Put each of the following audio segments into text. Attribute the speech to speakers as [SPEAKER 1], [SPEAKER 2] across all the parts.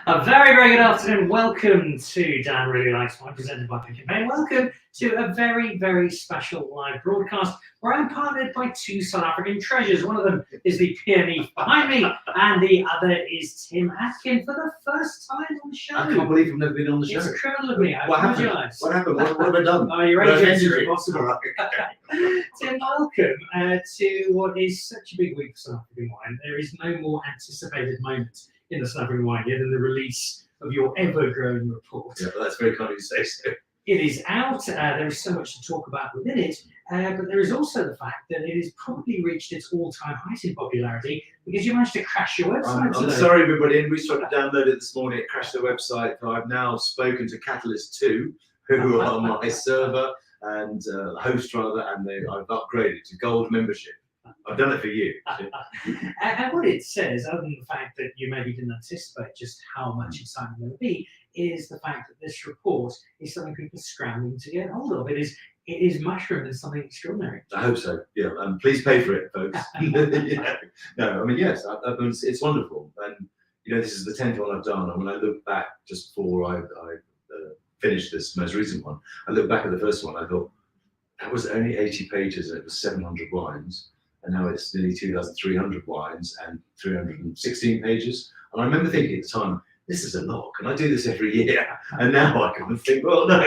[SPEAKER 1] A very, very good afternoon. Welcome to Dan Really Likes Wine, presented by Pick and Pay. Welcome to a very, very special live broadcast where I'm partnered by two South African treasures. One of them is the peony behind me, and the other is Tim Atkin for the first time on the show.
[SPEAKER 2] I can't believe I've never been on the show.
[SPEAKER 1] It's criminal of me. I
[SPEAKER 2] What happened?
[SPEAKER 1] apologise.
[SPEAKER 2] What happened? What have I done?
[SPEAKER 1] Oh, you're agent possible.
[SPEAKER 2] Right.
[SPEAKER 1] Tim, welcome to what is such a big week for South African wine. There is no more anticipated moment in the South African wine yet than the release of your ever-growing report.
[SPEAKER 2] Yeah, well, that's very kind of you to say so.
[SPEAKER 1] It is out. There is so much to talk about within it, but there is also the fact that it has probably reached its all-time height in popularity because you managed to crash your website.
[SPEAKER 2] I'm sorry, everybody. We tried to download it this morning. It crashed the website. I've now spoken to Catalyst 2, who are my server and host rather, and I've upgraded to gold membership. I've done it for you.
[SPEAKER 1] And what it says, other than the fact that you maybe didn't anticipate just how much excitement there would be, is the fact that this report is something people are scrambling to get hold of. It is mushroomed in something extraordinary.
[SPEAKER 2] I hope so. Yeah, please pay for it, folks. Yeah. No, I mean yes, it's wonderful, and this is the 10th one I've done. And when I look back, just before I finished this most recent one, I look back at the first one. I thought that was only 80 pages, and it was 700 wines. And now it's nearly 2,300 wines and 316 pages. And I remember thinking at the time, this is a lot. Can I do this every year? And now I can think, well, no,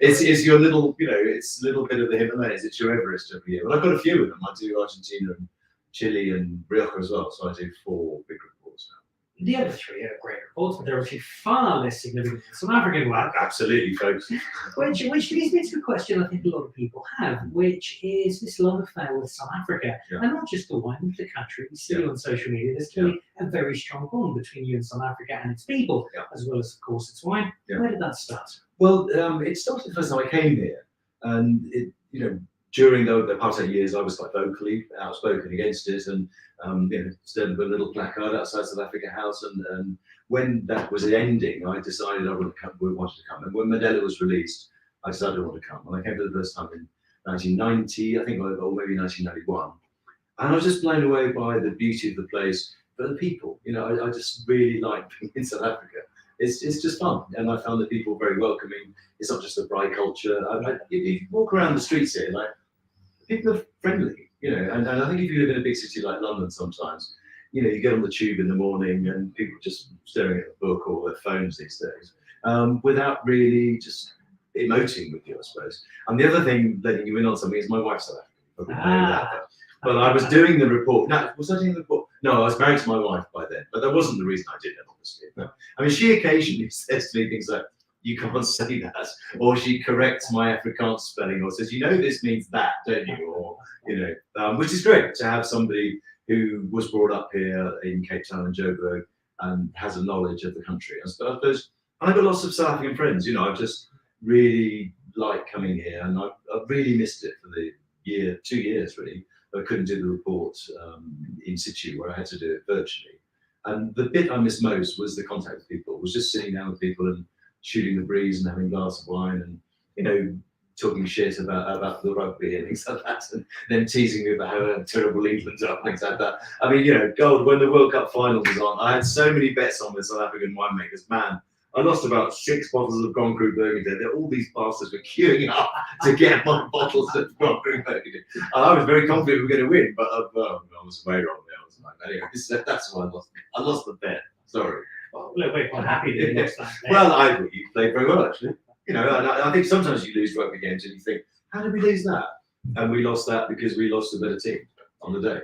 [SPEAKER 2] it's your little, it's a little bit of the Himalayas. It's your Everest every year. Well, I've got a few of them. I do Argentina and Chile and Rioja as well. So I do 4 big reports now.
[SPEAKER 1] The other 3 are great reports, but they're obviously far less significant than South African one.
[SPEAKER 2] Absolutely, folks.
[SPEAKER 1] Which leads me to a question I think a lot of people have, which is this love affair with South Africa.
[SPEAKER 2] Yeah.
[SPEAKER 1] And not just the wine, but the country. We see on social media, there's clearly a very strong bond between you and South Africa and its people, as well as, of course, its wine.
[SPEAKER 2] Yeah.
[SPEAKER 1] Where did that start?
[SPEAKER 2] Well, it started the first time I came here. And, during the apartheid years, I was quite vocally outspoken against it, and stood with a little placard outside South Africa House. And when that was ending, I decided I wanted to come. And when Mandela was released, I decided I wanted to come. And I came for the first time in 1990, I think, or maybe 1991. And I was just blown away by the beauty of the place, but the people. I just really like being in South Africa. It's just fun, and I found the people very welcoming. It's not just a bright culture. You walk around the streets here, like, people are friendly, and I think if you live in a big city like London sometimes, you get on the tube in the morning and people just staring at a book or their phones these days, without really just emoting with you, I suppose. And the other thing, letting you in on something, is my wife's South African. But I was doing the report. No, was I doing the report? No, I was married to my wife by then, but that wasn't the reason I did it, obviously. No. I mean, she occasionally says to me things like, you can't say that, or she corrects my Afrikaans spelling, or says, this means that, don't you? Or, which is great to have somebody who was brought up here in Cape Town and Joburg and has a knowledge of the country. I suppose, and I've got lots of South African friends, I've just really liked coming here, and I've really missed it for the 2 years, really. I couldn't do the report in situ, where I had to do it virtually. And the bit I missed most was the contact with people, was just sitting down with people and shooting the breeze and having a glass of wine and, talking shit about the rugby and things like that, and then teasing me about how terrible England are and things like that. I mean, God, when the World Cup final was on, I had so many bets on with South African winemakers. Man, I lost about 6 bottles of Grand Cru Burgundy. All these bastards were queuing up to get my bottles of Grand Cru Burgundy. And I was very confident we were going to win, but I was way wrong there. Anyway, so that's why I lost. I lost the bet. Sorry.
[SPEAKER 1] Well, we're quite happy that you lost that bet.
[SPEAKER 2] Well, I thought you played very well, actually. And I think sometimes you lose rugby games and you think, how did we lose that? And we lost that because we lost a better team on the day.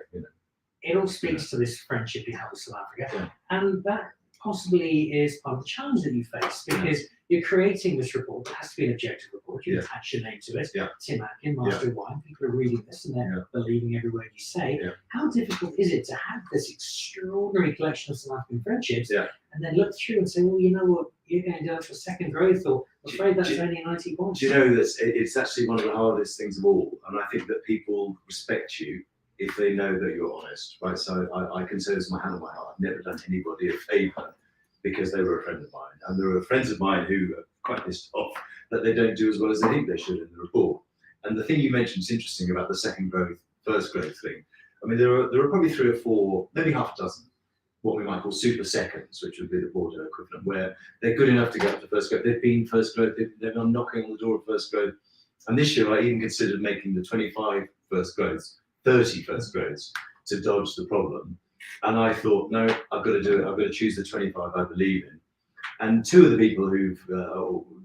[SPEAKER 1] It all speaks to this friendship you have with South Africa, and that possibly is part of the challenge that you face, because you're creating this report that has to be an objective report. You attach your name to it. Tim Atkin, Master of Wine. People are reading this and they're believing every word you say. How difficult is it to have this extraordinary collection of South African friendships and then look through and say, well, you know what, you're going to do it for second growth, or I'm afraid that's only 90 points.
[SPEAKER 2] Do you know that it's actually one of the hardest things of all, and I think that people respect you if they know that you're honest, right? So I can say this with my hand on my heart. I've never done anybody a favour because they were a friend of mine. And there are friends of mine who are quite pissed off that they don't do as well as they think they should in the report. And the thing you mentioned is interesting about the second growth, first growth thing. I mean, there are probably 3 or 4, maybe half a dozen what we might call super seconds, which would be the Bordeaux equivalent, where they're good enough to get up to first growth. They've been first growth. They've been knocking on the door of first growth. And this year, I even considered making the 25 first growths 30 first growths to dodge the problem. And I thought, no, I've got to do it. I've got to choose the 25 I believe in. And two of the people who've,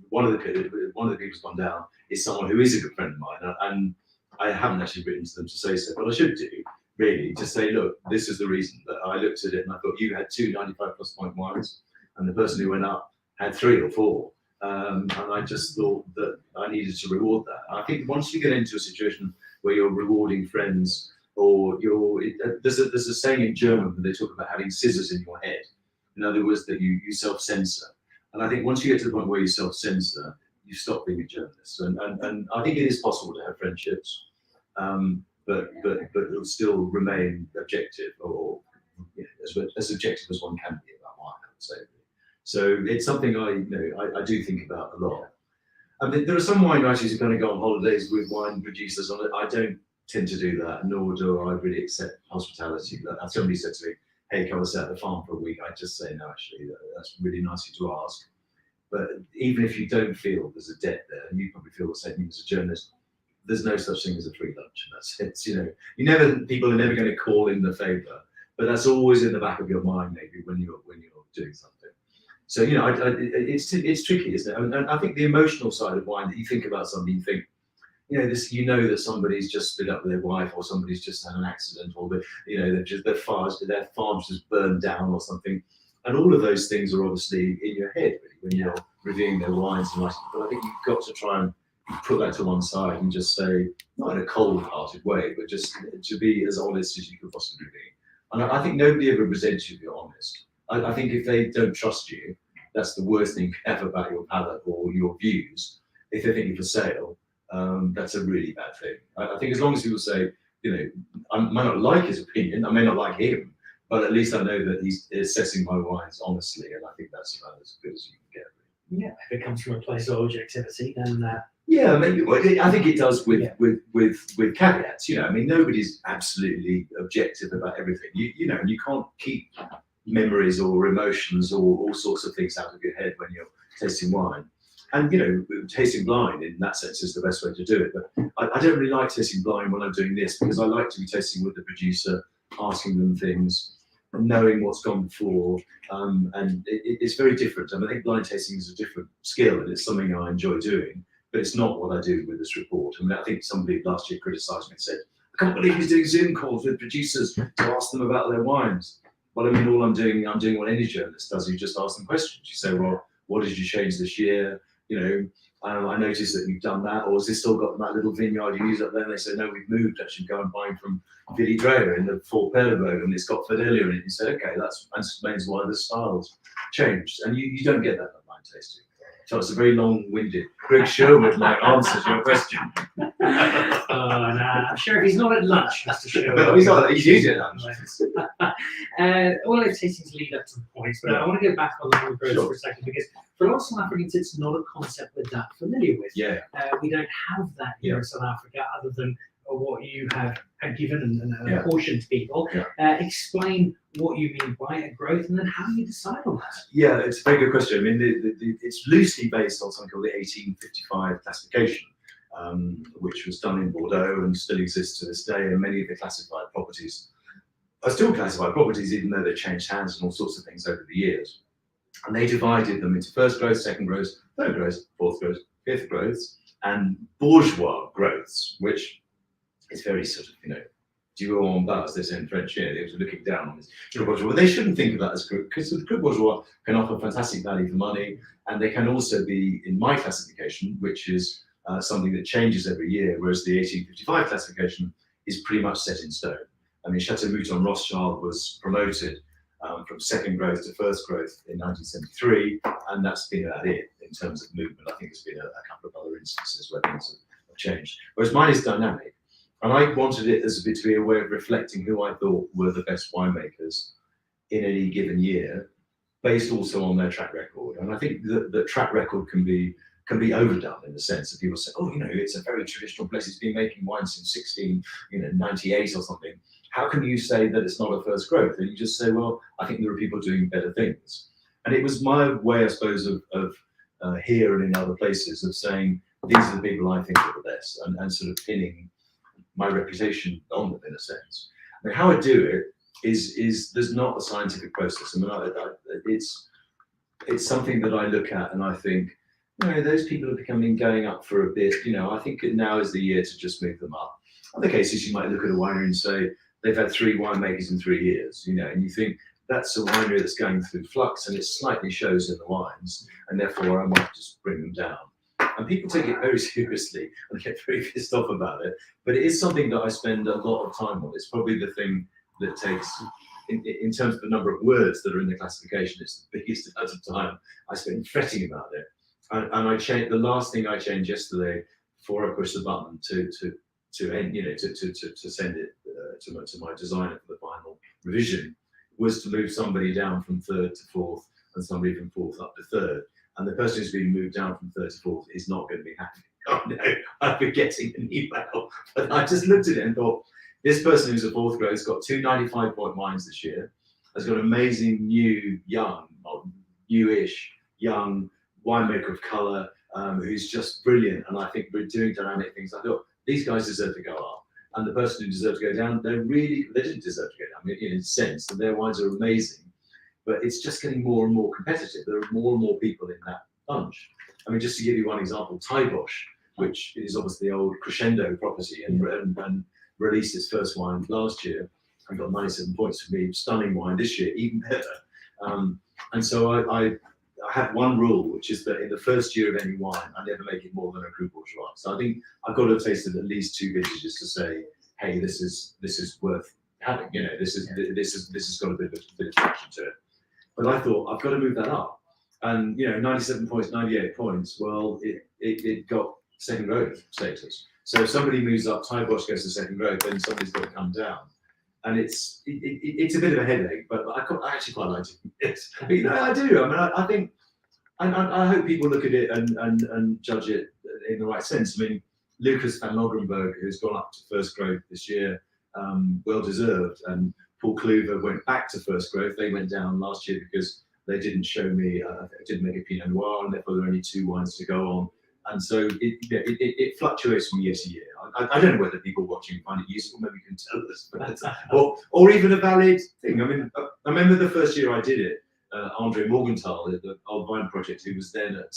[SPEAKER 2] one of the people who's gone down is someone who is a good friend of mine. And I haven't actually written to them to say so, but I should do, really, to say, look, this is the reason that I looked at it and I thought you had 2 95 plus point wines, and the person who went up had 3 or 4. And I just thought that I needed to reward that. I think once you get into a situation where you're rewarding friends, or there's a saying in German when they talk about having scissors in your head. In other words, that you self-censor. And I think once you get to the point where you self-censor, you stop being a journalist. And I think it is possible to have friendships, but it'll still remain objective, or as objective as one can be about wine, I would say. So it's something I do think about a lot. I mean, there are some wine writers who kind of go on holidays with wine producers on it. I don't tend to do that, nor do I really accept hospitality. Somebody said to me, hey, come and stay at the farm for a week. I just say, no, actually, that's really nice of you to ask. But even if you don't feel there's a debt there, and you probably feel the same thing as a journalist, there's no such thing as a free lunch. And that's it. People are never going to call in the favour, but that's always in the back of your mind, maybe when you're doing something. So it's tricky, isn't it? And I think the emotional side of wine, that you think about something, you think, that somebody's just split up with their wife, or somebody's just had an accident, or their farms just burned down or something, and all of those things are obviously in your head really, when you're reviewing their wines and writing. But I think you've got to try and put that to one side and just say, not in a cold-hearted way, but just to be as honest as you could possibly be. And I think nobody ever resents you if you're honest. I think if they don't trust you, that's the worst thing you can have about your palate or your views. If they're thinking for sale, that's a really bad thing. I think as long as people say, I might not like his opinion, I may not like him, but at least I know that he's assessing my wines honestly, and I think that's about as good as you can get.
[SPEAKER 1] Yeah, if it comes from a place of objectivity, then
[SPEAKER 2] yeah, maybe. I think it does with caveats. I mean, nobody's absolutely objective about everything. You can't keep memories or emotions or all sorts of things out of your head when you're tasting wine. And tasting blind in that sense is the best way to do it. But I don't really like tasting blind when I'm doing this, because I like to be tasting with the producer, asking them things, and knowing what's gone before. And it's very different. I think blind tasting is a different skill, and it's something I enjoy doing. But it's not what I do with this report. I think somebody last year criticised me and said, I can't believe he's doing Zoom calls with producers to ask them about their wines. Well, all I'm doing what any journalist does. You just ask them questions. You say, well, what did you change this year? I noticed that you've done that, or has this still got that little vineyard you use up there? And they say, no, we've moved, actually, go and buy from Billy Dreyer in the Fort Perleberg, and it's got Fidelia in it. You say, okay, that explains why the styles changed. And you don't get that at blind tasting. So it's a very long-winded. Greg Sherwood answers your question.
[SPEAKER 1] I'm sure if he's not at lunch, Mr. Sherwood.
[SPEAKER 2] He's usually at lunch.
[SPEAKER 1] All those tastings lead up to the points, but I want to go back on the growth for a second, because for a lot of South Africans, it's not a concept we're that familiar with.
[SPEAKER 2] Yeah.
[SPEAKER 1] We don't have that here in South Africa, other than what you have given and apportioned to people. Yeah. Explain what you mean by a growth, and then how you decide on that.
[SPEAKER 2] Yeah, it's a very good question. I mean, it's loosely based on something called the 1855 classification, which was done in Bordeaux and still exists to this day. And many of the classified properties are still classified properties, even though they've changed hands and all sorts of things over the years. And they divided them into first growth, second growth, third growth, fourth growth, fifth growths, and bourgeois growths, which is very sort of, du haut en bas, as they say in French here. They were looking down on this bourgeois. But they shouldn't think of that as group, because the group bourgeois can offer fantastic value for money, and they can also be in my classification, which is something that changes every year, whereas the 1855 classification is pretty much set in stone. I mean, Chateau Mouton Rothschild was promoted from second growth to first growth in 1973, and that's been about it in terms of movement. I think there's been a couple of other instances where things have changed. Whereas mine is dynamic, and I wanted it as a bit to be a way of reflecting who I thought were the best winemakers in any given year, based also on their track record. And I think that the track record can be overdone in the sense that people say, oh, it's a very traditional place. It's been making wine since 1698 or something. how can you say that it's not a first growth? And you just say, well, I think there are people doing better things. And it was my way, I suppose, of here and in other places of saying, these are the people I think are the best, and sort of pinning my reputation on them in a sense. I mean, how I do it is there's not a scientific process. I mean, it's something that I look at and I think, those people are going up for a bit. I think now is the year to just move them up. Other cases, you might look at a winery and say they've had 3 winemakers in 3 years. And you think that's a winery that's going through flux and it slightly shows in the wines, and therefore I might just bring them down. And people take it very seriously and get very pissed off about it. But it is something that I spend a lot of time on. It's probably the thing that takes, in terms of the number of words that are in the classification, it's the biggest amount of time I spend fretting about it. And I changed, the last thing I changed yesterday before I pushed the button to end, to send it to my designer for the final revision, was to move somebody down from 3rd to 4th and somebody from 4th up to 3rd. And the person who's being moved down from 3rd to 4th is not going to be happy. Oh no, I've been getting an email. But I just looked at it and thought, this person who's a 4th grade has got 2 95-point wines this year, has got amazing newish young winemaker of colour, who's just brilliant. And I think we're doing dynamic things. I thought, these guys deserve to go up. And the person who deserves to go down, they didn't deserve to go down. I mean, in a sense, that their wines are amazing. But it's just getting more and more competitive. There are more and more people in that bunch. I mean, just to give you one example, Tybosh, which is obviously the old Crescendo property, and released its first wine last year and got 97 points for me. Stunning wine this year, even better. And so I have one rule, which is that in the first year of any wine, I never make it more than a Cru Bourgeois. So I think I've got to have tasted at least 2 vintages to say, hey, this is worth having. This has got a bit of traction to it. But I thought, I've got to move that up. And, 97 points, 98 points, well, it got 2nd growth status. So if somebody moves up, Tybosh goes to 2nd growth, then somebody's got to come down. And it's a bit of a headache, but I actually quite like it. I do. I mean, I think, and I hope people look at it and judge it in the right sense. I mean, Lucas van Logrenberg, who's gone up to 1st growth this year, well deserved, and Paul Kluver went back to 1st growth. They went down last year because they didn't show me, didn't make a Pinot Noir, and therefore there are only 2 wines to go on. And so it fluctuates from year to year. I don't know whether people watching find it useful. Maybe you can tell us, or even a valid thing. I mean, I remember the first year I did it. Andre Morgenthal, the Old Vine Project, who was then at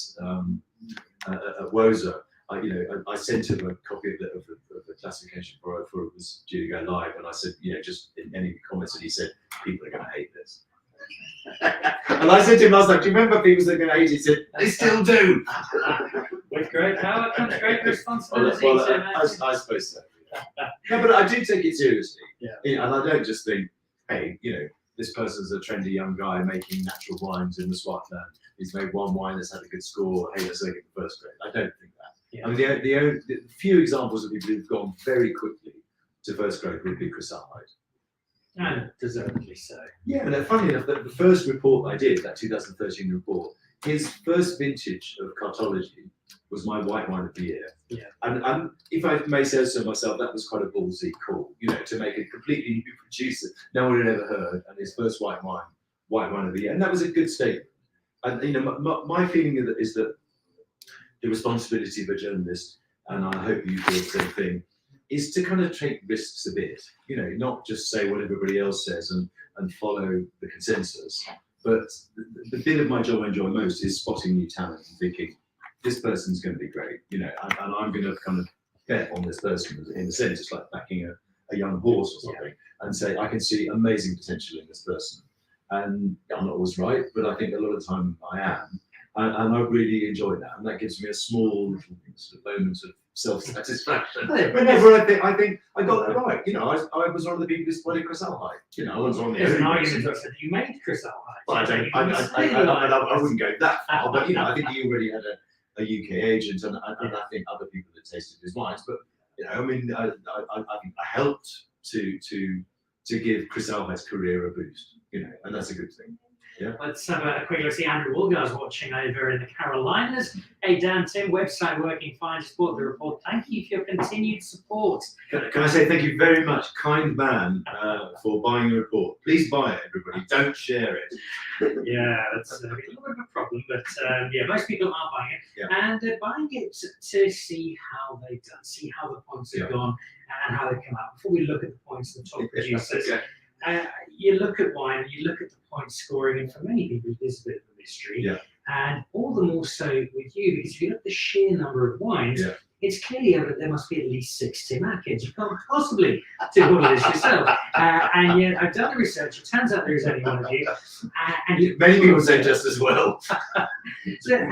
[SPEAKER 2] Woza. I sent him a copy of the classification before it was due to go live, and I said, just in any comments, and he said, people are going to hate this. And I said to him, I was like, do you remember people are going to hate it? He said, they still do.
[SPEAKER 1] With great power comes great responsibility.
[SPEAKER 2] I suppose so. No, but I do take it seriously.
[SPEAKER 1] Yeah.
[SPEAKER 2] And I don't just think, hey, this person's a trendy young guy making natural wines in the Swartland. He's made one wine that's had a good score. Hey, let's make it the 1st grade. I don't think that.
[SPEAKER 1] Yeah.
[SPEAKER 2] I mean, the few examples of people who've gone very quickly to 1st grade would be Chris Alhide.
[SPEAKER 1] And deservedly so.
[SPEAKER 2] Yeah, and funny enough, the first report I did, that 2013 report, his first vintage of cartology was my white wine of the year.
[SPEAKER 1] Yeah.
[SPEAKER 2] And if I may say so myself, that was quite a ballsy call, to make a completely new producer no one had ever heard, and his first white wine of the year. And that was a good statement. And my feeling is that the responsibility of a journalist, and I hope you feel the same thing, is to kind of take risks a bit, not just say what everybody else says and follow the consensus. But the bit of my job I enjoy most is spotting new talent and thinking, this person's going to be great, and I'm going to kind of bet on this person. In a sense, it's like backing a young horse or something, and say, I can see amazing potential in this person. And I'm not always right, but I think a lot of the time I am. And I really enjoy that. And that gives me a small little sort of moment of self-satisfaction. Whenever I think I got that right. I was one of the people who spotted Chris Alhide. I was on the
[SPEAKER 1] There's an argument that you made Chris Alhide.
[SPEAKER 2] Well, I wouldn't go that far, but I think he already had a UK agent, and I think other people had tasted his wines. But I think I helped to give Chris Alhide's career a boost. And that's a good thing. Yeah.
[SPEAKER 1] Let's have a quick look. See Andrew Woolgar's watching over in the Carolinas. Hey Dan, Tim, website working fine. Just bought the report. Thank you for your continued support.
[SPEAKER 2] Can I say thank you very much, kind man, for buying the report. Please buy it, everybody. Don't share it.
[SPEAKER 1] Yeah, that's a little bit of a problem, but yeah, most people are buying it,
[SPEAKER 2] Yeah.
[SPEAKER 1] and buying it to see how they've done, see how the points have gone, and how they come out. Before we look at the points of the top producers, you look at wine, you look at the point scoring, and for many people, it is a bit of a mystery.
[SPEAKER 2] Yeah.
[SPEAKER 1] And all the more so with you, because if you look at the sheer number of wines, it's clearly evident there must be at least 6 Tim Atkins. You can't possibly do all of this yourself. And yet, I've done the research. It turns out there is only one of you. And
[SPEAKER 2] many people say just as well.
[SPEAKER 1] So,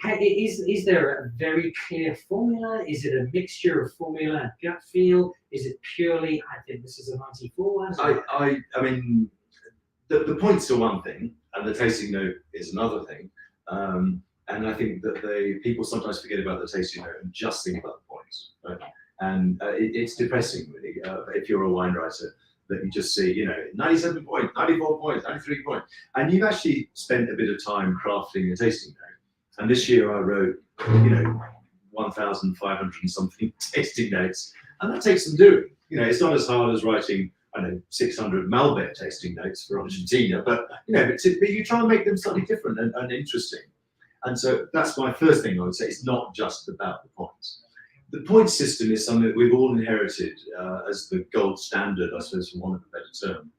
[SPEAKER 1] is there a very clear formula? Is it a mixture of formula and gut feel? Is it purely, I think this is a 94 one?
[SPEAKER 2] I mean, the points are one thing, and the tasting note is another thing. And I think that people sometimes forget about the tasting note and just think about the points. Right? And it's depressing, really, if you're a wine writer, that you just see, 97 points, 94 points, 93 points. And you've actually spent a bit of time crafting a tasting note. And this year I wrote, 1,500 and something tasting notes. And that takes some doing. It's not as hard as writing, 600 Malbec tasting notes for Argentina, but you try and make them slightly different and interesting. And so that's my first thing I would say. It's not just about the points. The point system is something that we've all inherited as the gold standard, I suppose, for want of a better term,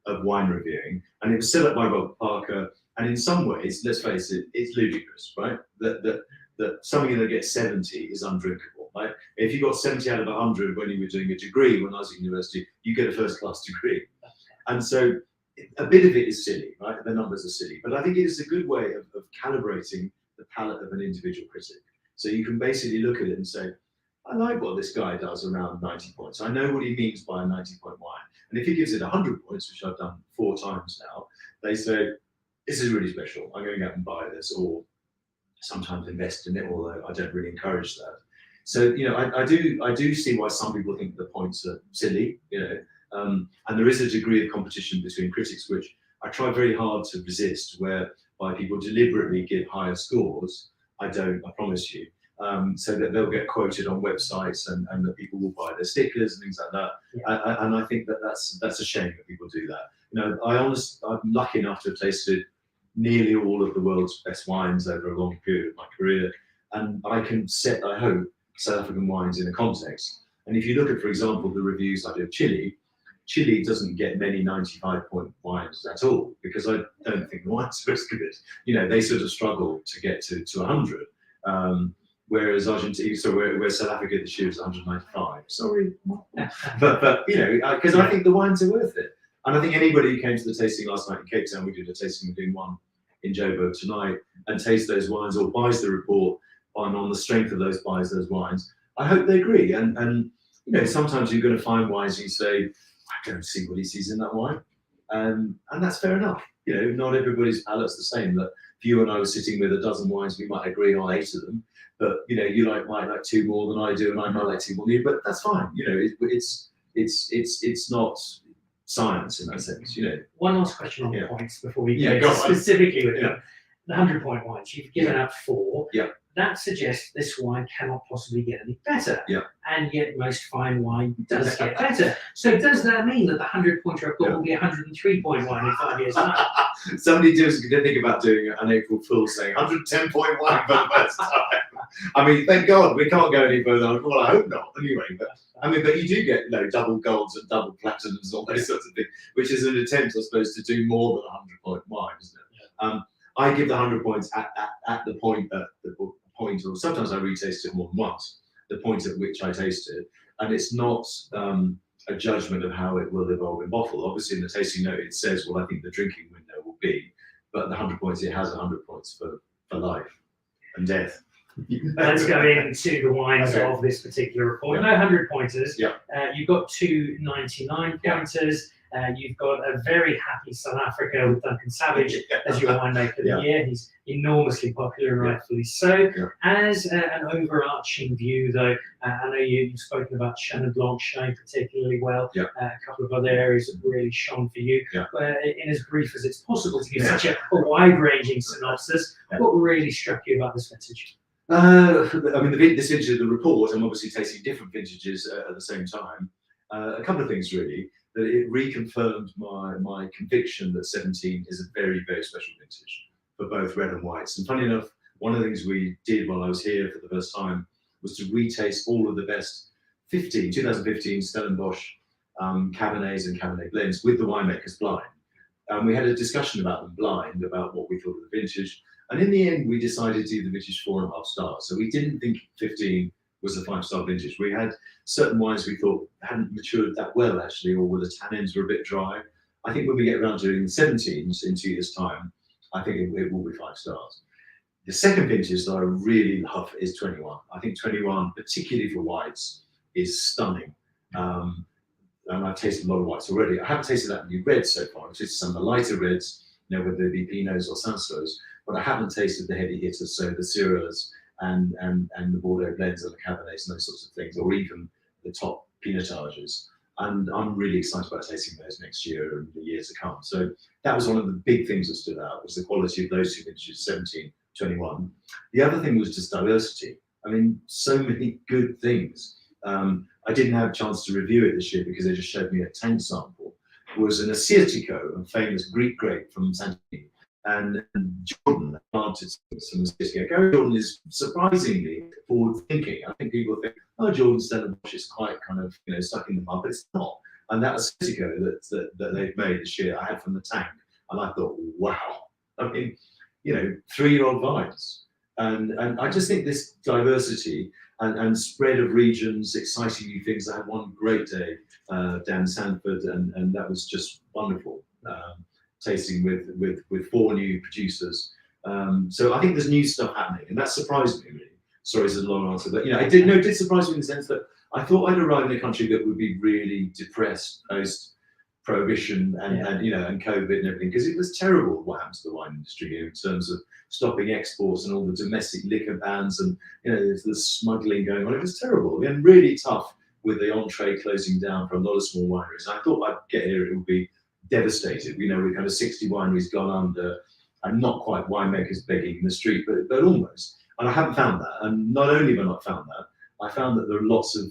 [SPEAKER 2] of wine reviewing. And it was set up by Robert Parker. And in some ways, let's face it, it's ludicrous, right? That something that gets 70 is undrinkable, right? If you got 70 out of 100 when you were doing a degree when I was at university, you get a first-class degree. And so a bit of it is silly, right? The numbers are silly, but I think it is a good way of calibrating the palate of an individual critic. So you can basically look at it and say, I like what this guy does around 90 points. I know what he means by a 90-point wine. And if he gives it 100 points, which I've done 4 times now, they say, this is really special. I'm going to go and buy this, or sometimes invest in it, although I don't really encourage that. So, I do see why some people think the points are silly, and there is a degree of competition between critics, which I try very hard to resist, whereby people deliberately give higher scores. I promise you, so that they'll get quoted on websites and that people will buy their stickers and things like that. Yeah. And I think that's a shame that people do that. I'm lucky enough to have tasted nearly all of the world's best wines over a long period of my career, and I can set, I hope, South African wines in a context. And if you look at, for example, the reviews I do of Chile doesn't get many 95-point wines at all, because I don't think the wines are as good. They sort of struggle to get to 100. Whereas Argentina, where South Africa this year is 195. Sorry, but because I think the wines are worth it. And I think anybody who came to the tasting last night in Cape Town, we did a tasting, we're doing one in Joburg tonight, and taste those wines or buys the report, and on the strength of those buys those wines, I hope they agree. And sometimes you're going to find wines you say, I don't see what he sees in that wine, and that's fair enough. Not everybody's palate's the same. That if you and I were sitting with a dozen wines, we might agree on 8 of them, but you might like 2 more than I do, and I might like 2 more than you. But that's fine. It's not science in that sense.
[SPEAKER 1] One last question on the points before we
[SPEAKER 2] go
[SPEAKER 1] specifically with the 100-point wines. You've given out 4.
[SPEAKER 2] Yeah.
[SPEAKER 1] That suggests this wine cannot possibly get any better.
[SPEAKER 2] Yeah.
[SPEAKER 1] And yet most fine wine does get better. So does that mean that the 100-point report will be a 103-point wine in 5 years' time?
[SPEAKER 2] Somebody did think about doing an April Fool saying 110-point wine for the first time. I mean, thank God we can't go any further. Well, I hope not. Anyway, but you do get double golds and double platinums and all those sorts of things, which is an attempt, I suppose, to do more than a 100-point wine, isn't it? Yeah. I give the 100 points at the point, or sometimes I retaste it more than once, the point at which I taste it. And it's not a judgment of how it will evolve in bottle. Obviously, in the tasting note, it says, well, I think the drinking window will be, but the 100 points, it has 100 points for life and death.
[SPEAKER 1] Let's go into the wines of this particular report. No 100-pointers.
[SPEAKER 2] Yeah.
[SPEAKER 1] You've got 2 99-pointers. You've got a very happy South Africa with Duncan Savage as your winemaker of the year. He's enormously popular and rightfully so. As an overarching view, though, I know you've spoken about Chenin Blanc showing particularly well. A couple of other areas have really shone for you. In as brief as it's possible to give such a wide-ranging synopsis, what really struck you about this vintage?
[SPEAKER 2] I mean, this vintage of the report, I'm obviously tasting different vintages at the same time. A couple of things really, that it reconfirmed my conviction that 17 is a very, very special vintage for both red and whites. And funny enough, one of the things we did while I was here for the first time was to retaste all of the best 2015 Stellenbosch Cabernets and Cabernet blends with the winemakers blind. We had a discussion about them blind, about what we thought of the vintage. And in the end, we decided to do the vintage 4.5 stars. So we didn't think 15 was a 5-star vintage. We had certain wines we thought hadn't matured that well, actually, or where the tannins were a bit dry. I think when we get around to doing the 17s in 2 years' time, I think it will be 5 stars. The second vintage that I really love is 21. I think 21, particularly for whites, is stunning. And I've tasted a lot of whites already. I haven't tasted that many reds so far. I've tasted some of the lighter reds, whether they be Pinots or Sansos, but I haven't tasted the heavy hitters, so the Syrahs and the Bordeaux blends and the Cabernets and those sorts of things, or even the top Pinotages. And I'm really excited about tasting those next year and the years to come. So that was one of the big things that stood out, was the quality of those two vintages, 17, 21. The other thing was just diversity. I mean, so many good things. I didn't have a chance to review it this year because they just showed me a tank sample. It was an Assyrtiko, a famous Greek grape from Santorini. And Jordan planted some Assyrtiko. Jordan is surprisingly forward-thinking. I think people think, oh, Jordan Stellenbosch is quite kind of, stuck in the mud, but it's not. And that Assyrtiko that they've made this year, I had from the tank, and I thought, wow. I mean, 3-year-old vines. And I just think this diversity and spread of regions, exciting new things. I had one great day down in Sanford, and that was just wonderful. Tasting with 4 new producers. So I think there's new stuff happening, and that surprised me really. Sorry, it's a long answer, but it did surprise me in the sense that I thought I'd arrive in a country that would be really depressed post prohibition and COVID and everything, because it was terrible what happened to the wine industry in terms of stopping exports and all the domestic liquor bans and there's the smuggling going on. It was terrible and really tough with the on-trade closing down for a lot of small wineries. I thought I'd get here, it would be devastated. We've kind of 60 wineries gone under, and not quite winemakers begging in the street, but almost. And I haven't found that. And not only have I not found that, I found that there are lots of,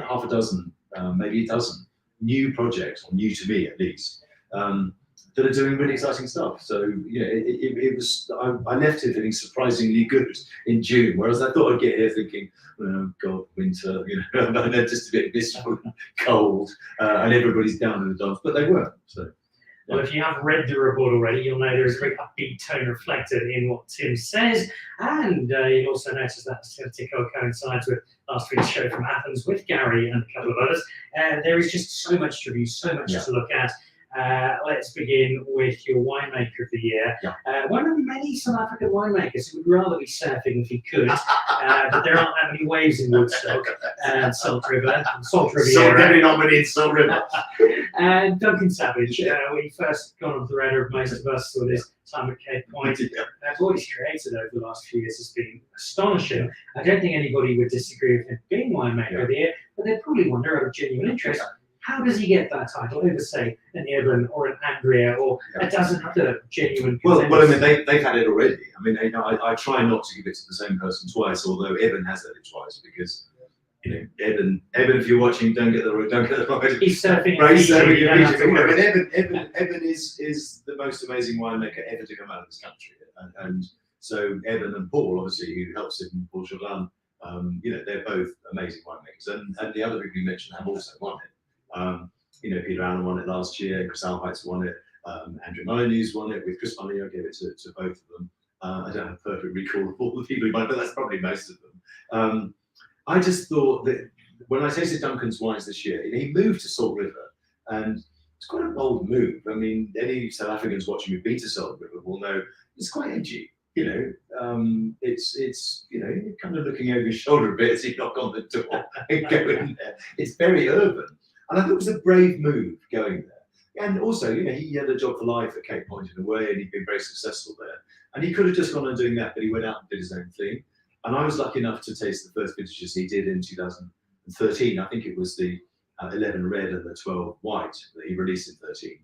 [SPEAKER 2] half a dozen, maybe a dozen new projects, or new to me at least, that are doing really exciting stuff. So it was. I left here feeling surprisingly good in June, whereas I thought I'd get here thinking, oh God, winter, and they're just a bit miserable, cold, and everybody's down in the dumps, but they weren't. So.
[SPEAKER 1] Well, if you have read the report already, you'll know there is a very upbeat tone reflected in what Tim says, and you'll also notice that Assyrtiko coincides with last week's show from Athens with Gary and a couple of others. There is just so much to review, so much to look at. Let's begin with your winemaker of the year. One of many South African winemakers who would rather be surfing if he could, but there aren't that many waves in Woodstock and Salt River. Salt Riviera.
[SPEAKER 2] Nominated Salt River.
[SPEAKER 1] And Duncan Savage, when he first got on the radar of most of us with his time at Cape Point, what he's created over the last few years has been astonishing. I don't think anybody would disagree with him being winemaker of the year, but they'd probably wonder, out of genuine interest, how does he get that title over, say, an Eben or an Andrea or a dozen other genuine contenders?
[SPEAKER 2] Well, I mean, they've had it already. I mean, I try not to give it to the same person twice, although Eben has had it twice, because Eben, if you're watching, don't get the wrong.
[SPEAKER 1] He's surfing.
[SPEAKER 2] Eben is the most amazing winemaker ever to come out of this country, and so Eben and Paul, obviously, who helps him, Paul Chauvelin, they're both amazing winemakers, and the other people you mentioned have also won it. Peter Allen won it last year, Chris Alheitz won it, Andrew Molyneux's won it, with Chris Molyneux, I gave it to both of them. I don't have a perfect recall of all the people who won, but that's probably most of them. I just thought that when I tasted Duncan's wines this year, he moved to Salt River, and it's quite a bold move. I mean, any South Africans watching who've been to Salt River will know it's quite edgy. It's you're kind of looking over your shoulder a bit as you knock on the door and go in there. It's very urban. And I thought it was a brave move going there. And also, you know, he had a job for life at Cape Point in a way, and he'd been very successful there. And he could have just gone on doing that, but he went out and did his own thing. And I was lucky enough to taste the first vintages he did in 2013. I think it was the 11 red and the 12 white that he released in 13.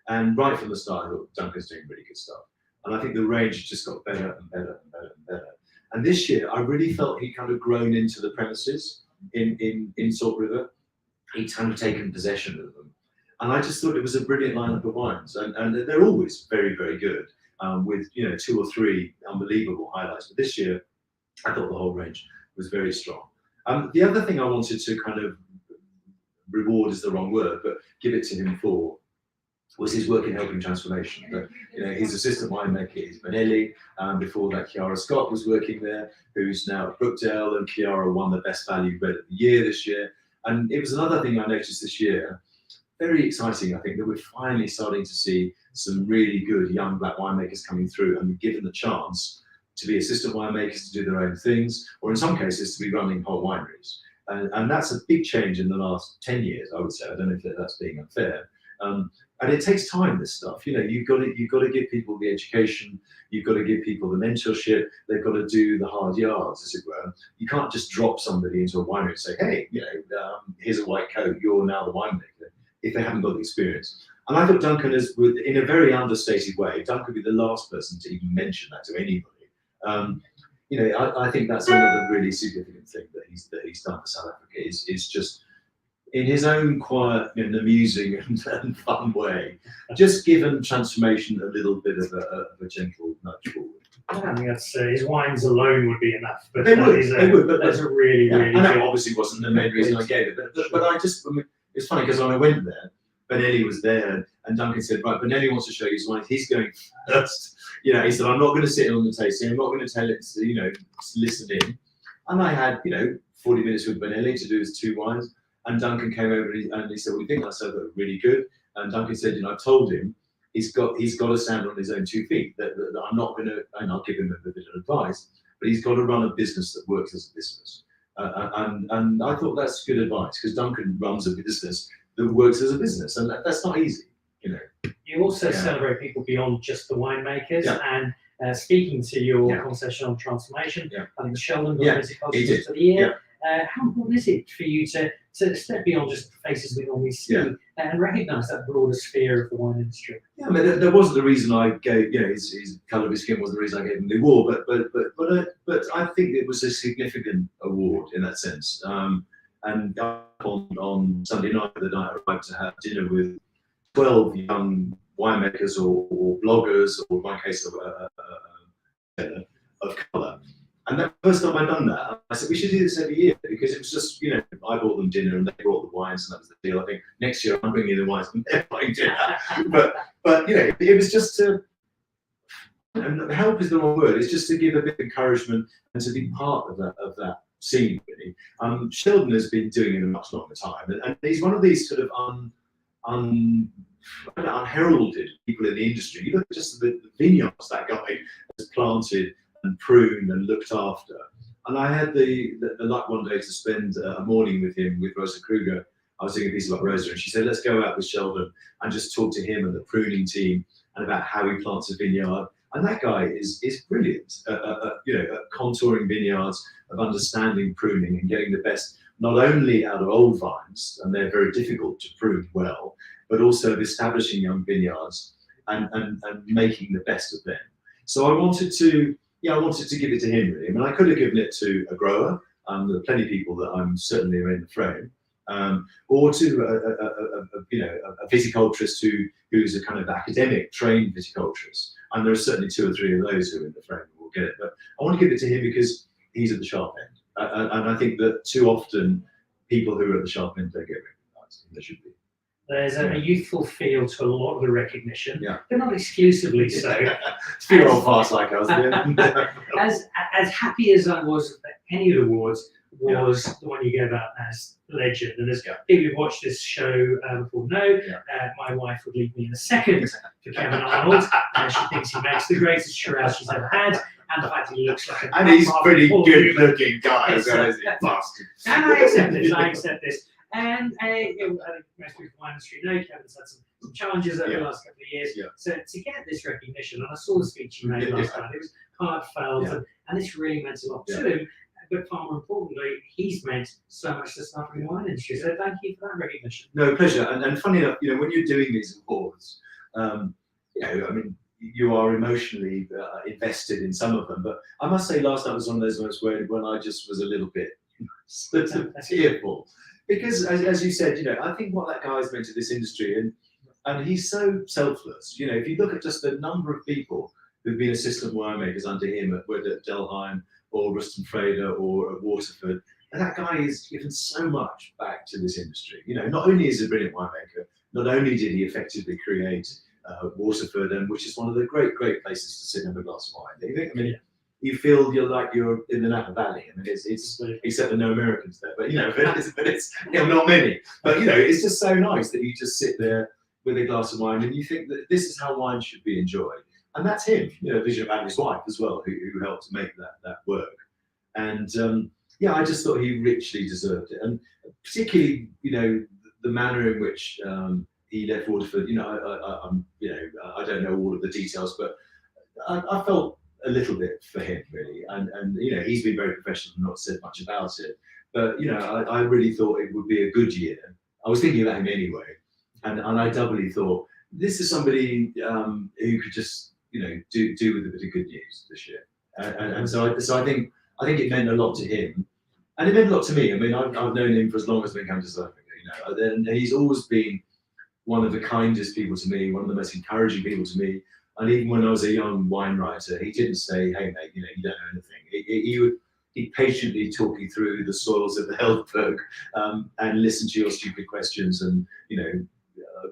[SPEAKER 2] And right from the start, I thought Duncan's doing really good stuff. And I think the range just got better and better and better and better. And this year, I really felt he'd kind of grown into the premises in Salt River. He'd kind of taken possession of them. And I just thought it was a brilliant lineup of wines. And they're always very, very good, with, you know, 2 or 3 unbelievable highlights. But this year, I thought the whole range was very strong. The other thing I wanted to kind of reward is the wrong word, but give it to him for was his work in helping transformation. But, you know, his assistant winemaker is Benelli. Before that, Chiara Scott was working there, who's now at Brookdale, and Chiara won the Best Value Red of the Year this year. And it was another thing I noticed this year, very exciting, I think, that we're finally starting to see some really good young black winemakers coming through and be given the chance to be assistant winemakers, to do their own things, or in some cases to be running whole wineries. And that's a big change in the last 10 years, I would say. I don't know if that's being unfair. And it takes time, this stuff. You know, you've got to give people the education, you've got to give people the mentorship, they've got to do the hard yards, as it were. You can't just drop somebody into a winery and say, hey, you know, here's a white coat, you're now the winemaker, if they haven't got the experience. And I thought Duncan is, in a very understated way, Duncan would be the last person to even mention that to anybody. You know, I think that's another really significant thing that he's done for South Africa is just, in his own quiet and amusing and fun way, just given transformation a little bit of a gentle nudge forward.
[SPEAKER 1] I think that's his wines alone would be enough. But
[SPEAKER 2] they would. But
[SPEAKER 1] that's a really,
[SPEAKER 2] yeah,
[SPEAKER 1] really.
[SPEAKER 2] And that obviously wasn't the main reason I gave it. But I just, it's funny because when I went there, Benelli was there, and Duncan said, right, Benelli wants to show you his wines. He's going first. You know, he said, I'm not going to sit in on the tasting. I'm not going to tell it to, you know, listen in. And I had, you know, 40 minutes with Benelli to do his 2 wines. And Duncan came over and he said, what do you think? And I said, they're really good. And Duncan said, you know, I told him he's got to stand on his own 2 feet. That I'm not going to, and I'll give him a bit of advice, but he's got to run a business that works as a business. And I thought that's good advice, because Duncan runs a business that works as a business, and that's not easy, you know.
[SPEAKER 1] You also celebrate people beyond just the winemakers, and speaking to your conversation on transformation, I think Sheldon got Viticulturist of the Year. How important is it for you to step beyond just the faces we normally see and recognise that broader sphere of the wine industry? Yeah,
[SPEAKER 2] I mean, there wasn't the reason I gave, you know, his colour of his skin wasn't the reason I gave him the award, but I think it was a significant award in that sense. And on Sunday night, the night I arrived to have dinner with 12 young winemakers or bloggers, or in my case, of colour. And the first time I'd done that, I said, we should do this every year, because it was just, you know, I bought them dinner and they brought the wines, and that was the deal. I think next year I'm bringing the wines and they're buying dinner. but you know, it was just to, and help is the wrong word, it's just to give a bit of encouragement and to be part of that scene, really. Sheldon has been doing it a much longer time, and he's one of these sort of unheralded people in the industry. You look at just the vineyards that guy has planted and pruned and looked after. And I had the luck one day to spend a morning with him, with Rosa Kruger. I was doing a piece about Rosa, and she said, let's go out with Sheldon and just talk to him and the pruning team and about how he plants a vineyard. And that guy is brilliant, you know, at contouring vineyards, of understanding pruning and getting the best, not only out of old vines, and they're very difficult to prune well, but also of establishing young vineyards and making the best of them. So I wanted to give it to him, really. I mean, I could have given it to a grower. There are plenty of people that I'm certainly in the frame, or to a viticulturist who's a kind of academic trained viticulturist. And there are certainly 2 or 3 of those who are in the frame who will get it. But I want to give it to him because he's at the sharp end, and I think that too often people who are at the sharp end don't get recognised, and they should be.
[SPEAKER 1] There's a youthful feel to a lot of the recognition, but not exclusively so.
[SPEAKER 2] It's a few old farts like us.
[SPEAKER 1] As happy as I was at any of the awards, was the one you gave out as legend. And as people who've watched this show before know, my wife would leave me in a second for Kevin Arnold. She thinks he makes the greatest Shiraz she's ever had, and the fact he looks like a...
[SPEAKER 2] And he's pretty good looking guy as well, isn't he? Bastard.
[SPEAKER 1] And I accept this. And I think most people in the wine industry know Kevin's had some challenges over the last couple of years. So to get this recognition, and I saw the speech you made last night, it was heartfelt, and this really meant a lot to him. But far more importantly, he's meant so much to the South African wine industry. So thank you for that recognition.
[SPEAKER 2] No, pleasure. And funny enough, when you're doing these awards, you are emotionally invested in some of them. But I must say, last night was one of those moments when I just was a little bit sort of tearful. Because as you said, I think what that guy has meant to this industry, and he's so selfless. If you look at just the number of people who've been assistant winemakers under him, whether at Delheim or Ruston Fraser or at Waterford, and that guy has given so much back to this industry. Not only is he a brilliant winemaker, not only did he effectively create Waterford, and which is one of the great places to sit and have a glass of wine. You feel you're in the Napa Valley. It's except there are no Americans there, but it's not many. But it's just so nice that you just sit there with a glass of wine and you think that this is how wine should be enjoyed. And that's him, vision of his wife as well, who helped make that work. And I just thought he richly deserved it, and particularly the manner in which he left Waterford. I don't know all of the details, but I felt a little bit for him really, and he's been very professional and not said much about it. But I really thought it would be a good year. I was thinking about him anyway, and I doubly thought this is somebody who could just do with a bit of good news this year, and so I think it meant a lot to him, and it meant a lot to me. I've known him for as long as I've been coming to South Africa, and he's always been one of the kindest people to me, one of the most encouraging people to me. And even when I was a young wine writer, he didn't say, "Hey mate, you don't know anything." He'd patiently talk you through the soils of the Helderberg, and listen to your stupid questions, and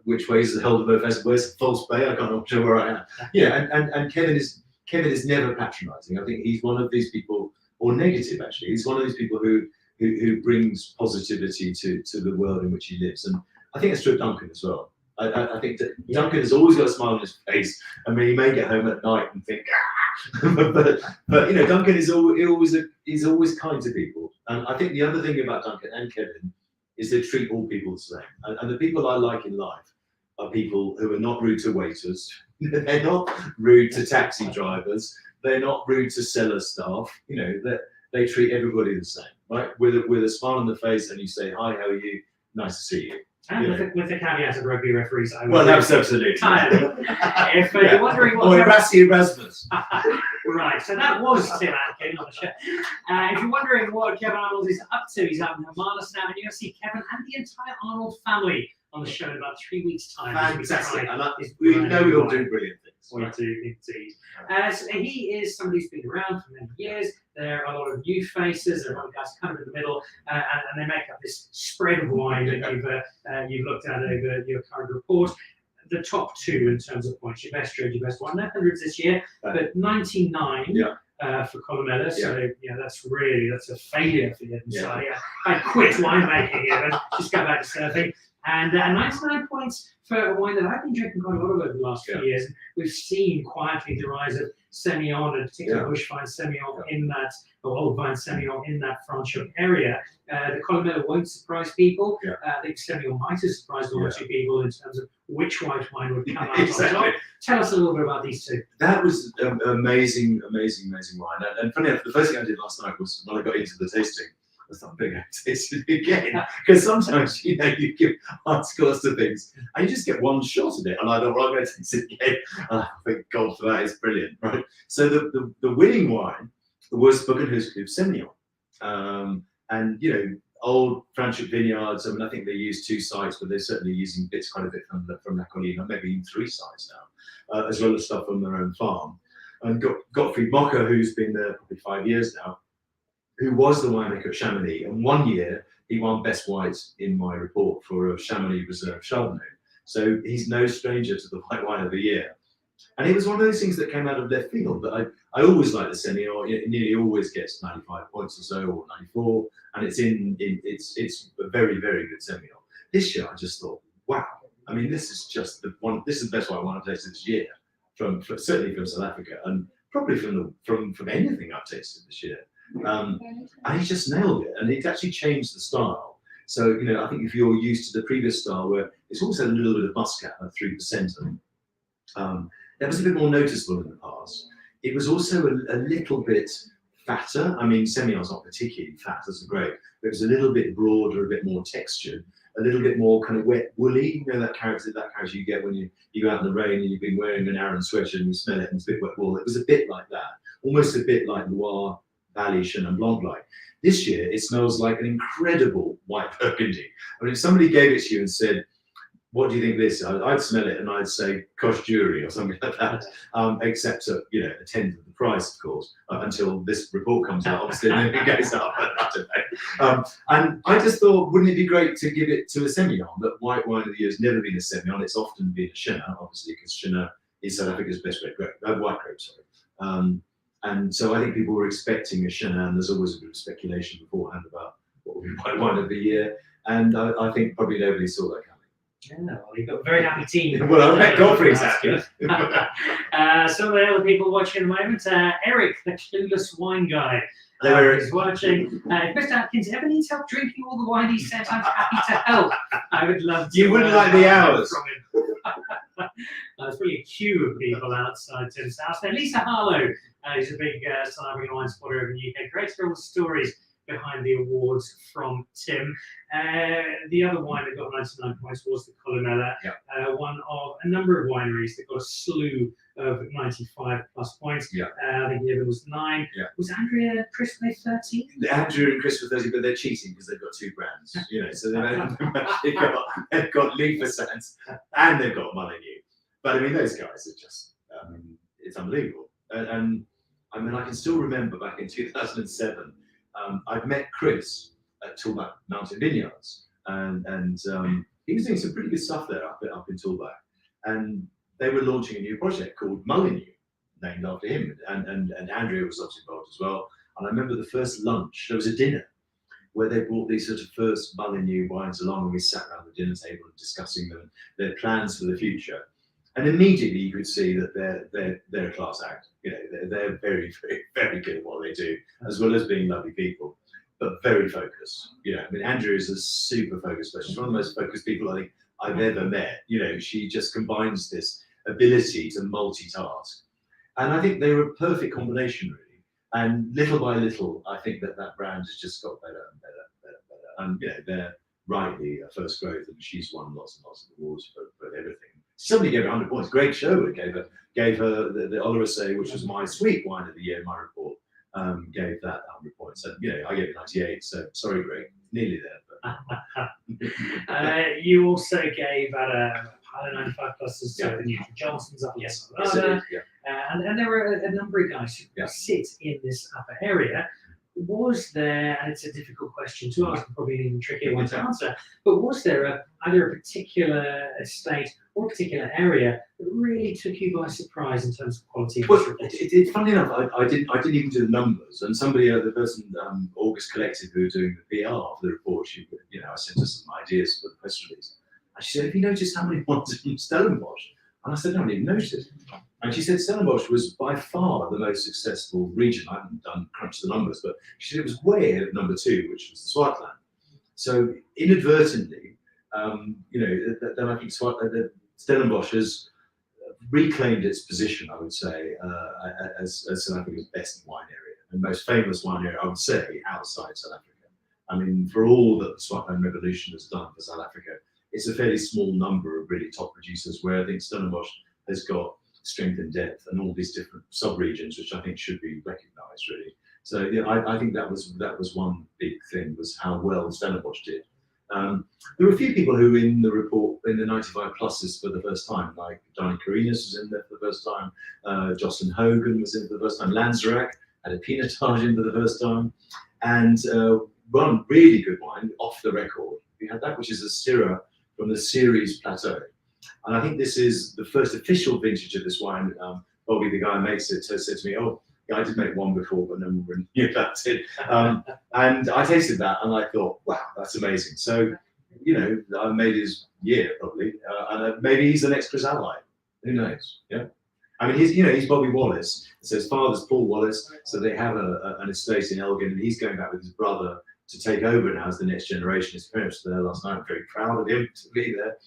[SPEAKER 2] which way is the Helderberg? Where's the False Bay? I can't remember where I am. And Kevin is never patronising. I think he's one of these people, or negative actually. He's one of these people who brings positivity to the world in which he lives, and I think it's true of Duncan as well. I think that Duncan has always got a smile on his face. He may get home at night and think, but Duncan is always kind to people. And I think the other thing about Duncan and Kevin is they treat all people the same. And the people I like in life are people who are not rude to waiters. They're not rude to taxi drivers. They're not rude to cellar staff. They treat everybody the same, right? With a smile on the face, and you say, "Hi, how are you? Nice to see you."
[SPEAKER 1] And with the caveat of rugby referees,
[SPEAKER 2] that's absolutely.
[SPEAKER 1] If you're wondering what...
[SPEAKER 2] Or Erasmus.
[SPEAKER 1] Right, so that was Tim Atkin on the show. If you're wondering what Kevin Arnold is up to, he's out in Hermanus now, and you're going to see Kevin and the entire Arnold family on the show in about 3 weeks' time.
[SPEAKER 2] Fantastic. We know we'll do brilliant things.
[SPEAKER 1] We do indeed. So he is somebody who's been around for many years. There are a lot of new faces. There are a lot of guys kind of in the middle, and they make up this spread of wine that you've looked at over your current report. The top two in terms of points, your best trade, your best wine. No hundreds this year, but 99 for Columella. So that's a failure for him. So I quit winemaking and just go back to surfing. And 99 points for a wine that I've been drinking quite a lot of over the last few years. We've seen quietly the rise of Semillon, and particularly bushvine Semillon in that, or old vine Semillon in that Franche area. The Columella won't surprise people. I think Semillon might have surprised one or two people in terms of which white wine would come out on top. Tell us a little bit about these two.
[SPEAKER 2] That was amazing wine. And funny enough, the first thing I did last night was when I got into the tasting, I thought, I'm going to taste it again. Because sometimes, you give hard scores to things and you just get one shot at it. And I thought, well, I'm going to taste it again. Thank God for that. It's brilliant, right? So the winning wine was Buckenhuskliff Semillon. And, old Franschhoek vineyards. I think they use 2 sites, but they're certainly using quite a bit from La Colline, maybe even 3 sites now, as well as stuff from their own farm. And Gottfried Mocker, who's been there probably 5 years now, who was the winemaker at Chamonix, and one year he won Best White in my report for a Chamonix Reserve Chardonnay. So he's no stranger to the White Wine of the Year. And it was one of those things that came out of left field. But I always like the Semillon. It nearly always gets 95 points or so, or 94, and it's a very, very good Semillon. This year I just thought, wow. This is just the one. This is the best wine I've tasted this year, certainly from South Africa, and probably from anything I've tasted this year. And he just nailed it, and it actually changed the style. So, I think if you're used to the previous style where it's also a little bit of muscat, like 3%, that was a bit more noticeable in the past. It was also a little bit fatter. I mean, Semillon's not particularly fat as a grape, but it was a little bit broader, a bit more textured, a little bit more kind of wet, woolly. That character you get when you go out in the rain and you've been wearing an Aran sweater and you smell it and it's a bit wet wool. It was a bit like that, almost a bit like Loire Valley Chenin Blanc like. This year, it smells like an incredible white Burgundy. I mean, if somebody gave it to you and said, what do you think this is? I'd smell it and I'd say Coche Jury or something like that, except at, a tenth of the price, of course, until this report comes out, obviously, and then it goes up. I don't know. And I just thought, wouldn't it be great to give it to a Semillon? That white wine of the year has never been a Semillon. It's often been a Chenin, obviously, because Chenin is South Africa's best white grape, sorry. And so I think people were expecting a Chenin. There's always a bit of speculation beforehand about what would be white wine of the year. And I think probably nobody saw that coming.
[SPEAKER 1] Yeah, well, you've got a very happy team.
[SPEAKER 2] Well, thank God for exactly.
[SPEAKER 1] Some of the other people watching at the moment, Eric, the clueless wine guy, is watching. Mr. Atkins, ever needs help drinking all the wine he said? I'm happy to help. I would love to.
[SPEAKER 2] You wouldn't like the hours.
[SPEAKER 1] From him. There's really a queue of people outside Tim's house. Now, Lisa Harlow is a big South African wine supporter over in the UK. Great all the stories behind the awards from Tim. The other wine that got 99 points was the Columella, one of a number of wineries that got a slew of 95 plus points. I think the other was 9. Was Andrea and Chris May 13?
[SPEAKER 2] Andrew and Chris were 13, but they're cheating because they've got 2 brands. So they've got Leaf Sands and they've got Molyneux. But I mean, those guys are just, it's unbelievable. And I mean, I can still remember back in 2007, I'd met Chris at Toolback Mountain Vineyards, and he was doing some pretty good stuff there up in Toolback. And they were launching a new project called Molyneux, named after him. And Andrea was obviously involved as well. And I remember the first lunch, there was a dinner where they brought these sort of first Molyneux wines along, and we sat around the dinner table and discussing them, their plans for the future. And immediately you could see that they're a class act. They're very, very, very good at what they do, as well as being lovely people, but very focused. I mean, Andrea is a super focused person. She's one of the most focused people I think I've ever met. She just combines this ability to multitask. And I think they were a perfect combination, really. And little by little, I think that brand has just got better and better and better. And they're rightly a first growth, and she's won lots and lots of awards for everything. Somebody gave her 100 points. Greg Sherwood gave her the Olorosé, which was my sweet wine of the year in my report. Gave that 100 points. And I gave it 98. So sorry, Greg, nearly there. But.
[SPEAKER 1] You also gave out a pile of 95 pluses to the Newton Johnsons up.
[SPEAKER 2] Yes,
[SPEAKER 1] and there were a number of guys who sit in this upper area. Was there, and it's a difficult question to ask, probably an even trickier one to answer, but was there either a particular estate or a particular area that really took you by surprise in terms of quality?
[SPEAKER 2] Well, funny enough, I didn't even do the numbers, and somebody, the person, August Collective, who were doing the PR for the report, I sent her some ideas for the press release, and she said, "Have you noticed how many ones from Stellenbosch?" And I said, "No, I didn't notice." And she said Stellenbosch was by far the most successful region. I haven't crunched the numbers, but she said it was way ahead of number 2, which was the Swartland. So inadvertently, then I think Stellenbosch has reclaimed its position, I would say, as South Africa's best wine area and most famous wine area, I would say, outside South Africa. I mean, for all that the Swartland Revolution has done for South Africa, it's a fairly small number of really top producers, where I think Stellenbosch has got strength and depth and all these different sub-regions, which I think should be recognised, really. So I think that was one big thing, was how well Stellenbosch did. There were a few people who in the report, in the 95 pluses for the first time, like Diana Carinas was in there for the first time, Jocelyn Hogan was in for the first time, Lanzerac had a Pinotage in for the first time, and one really good wine, Off the Record. We had that, which is a Syrah from the Ceres Plateau. And I think this is the first official vintage of this wine. Bobby, the guy who makes it, said to me, "Oh, yeah, I did make one before, but no one knew about it." And I tasted that, and I thought, "Wow, that's amazing." So, I made his year probably, and maybe he's the next Chris Ally. Who knows? Yeah. I mean, he's Bobby Wallace. So his father's Paul Wallace. So they have an estate in Elgin, and he's going back with his brother to take over now as the next generation. His parents were there last night. I'm very proud of him to be there.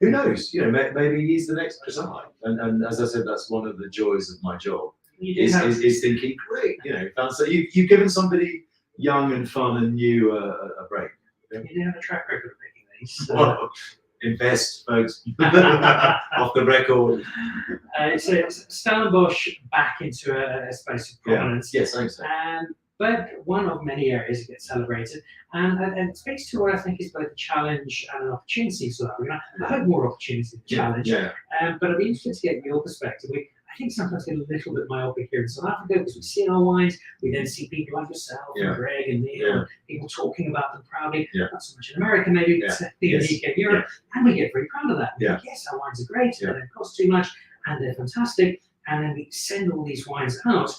[SPEAKER 2] Who knows? Maybe he's the next Chris I. And as I said, that's one of the joys of my job. Is thinking, great, so you've given somebody young and fun and new a break.
[SPEAKER 1] You do have a track record of making these. So.
[SPEAKER 2] Well, invest, folks, off the record.
[SPEAKER 1] So Stellenbosch back into a space of prominence.
[SPEAKER 2] Yes, I think so.
[SPEAKER 1] But one of many areas that gets celebrated, and it speaks to what I think is both a challenge and an opportunity. So I hope more opportunity than challenge.
[SPEAKER 2] Yeah.
[SPEAKER 1] But I'd be interested to get your perspective. I think sometimes get a little bit myopic here in South Africa because we see in our wines, we then see people like yourself and Greg and Neil, people talking about them proudly. Not so much in America, maybe, but in the UK, Europe, and we get very proud of that. Think, yes, our wines are great, they don't cost too much, and they're fantastic, and then we send all these wines out.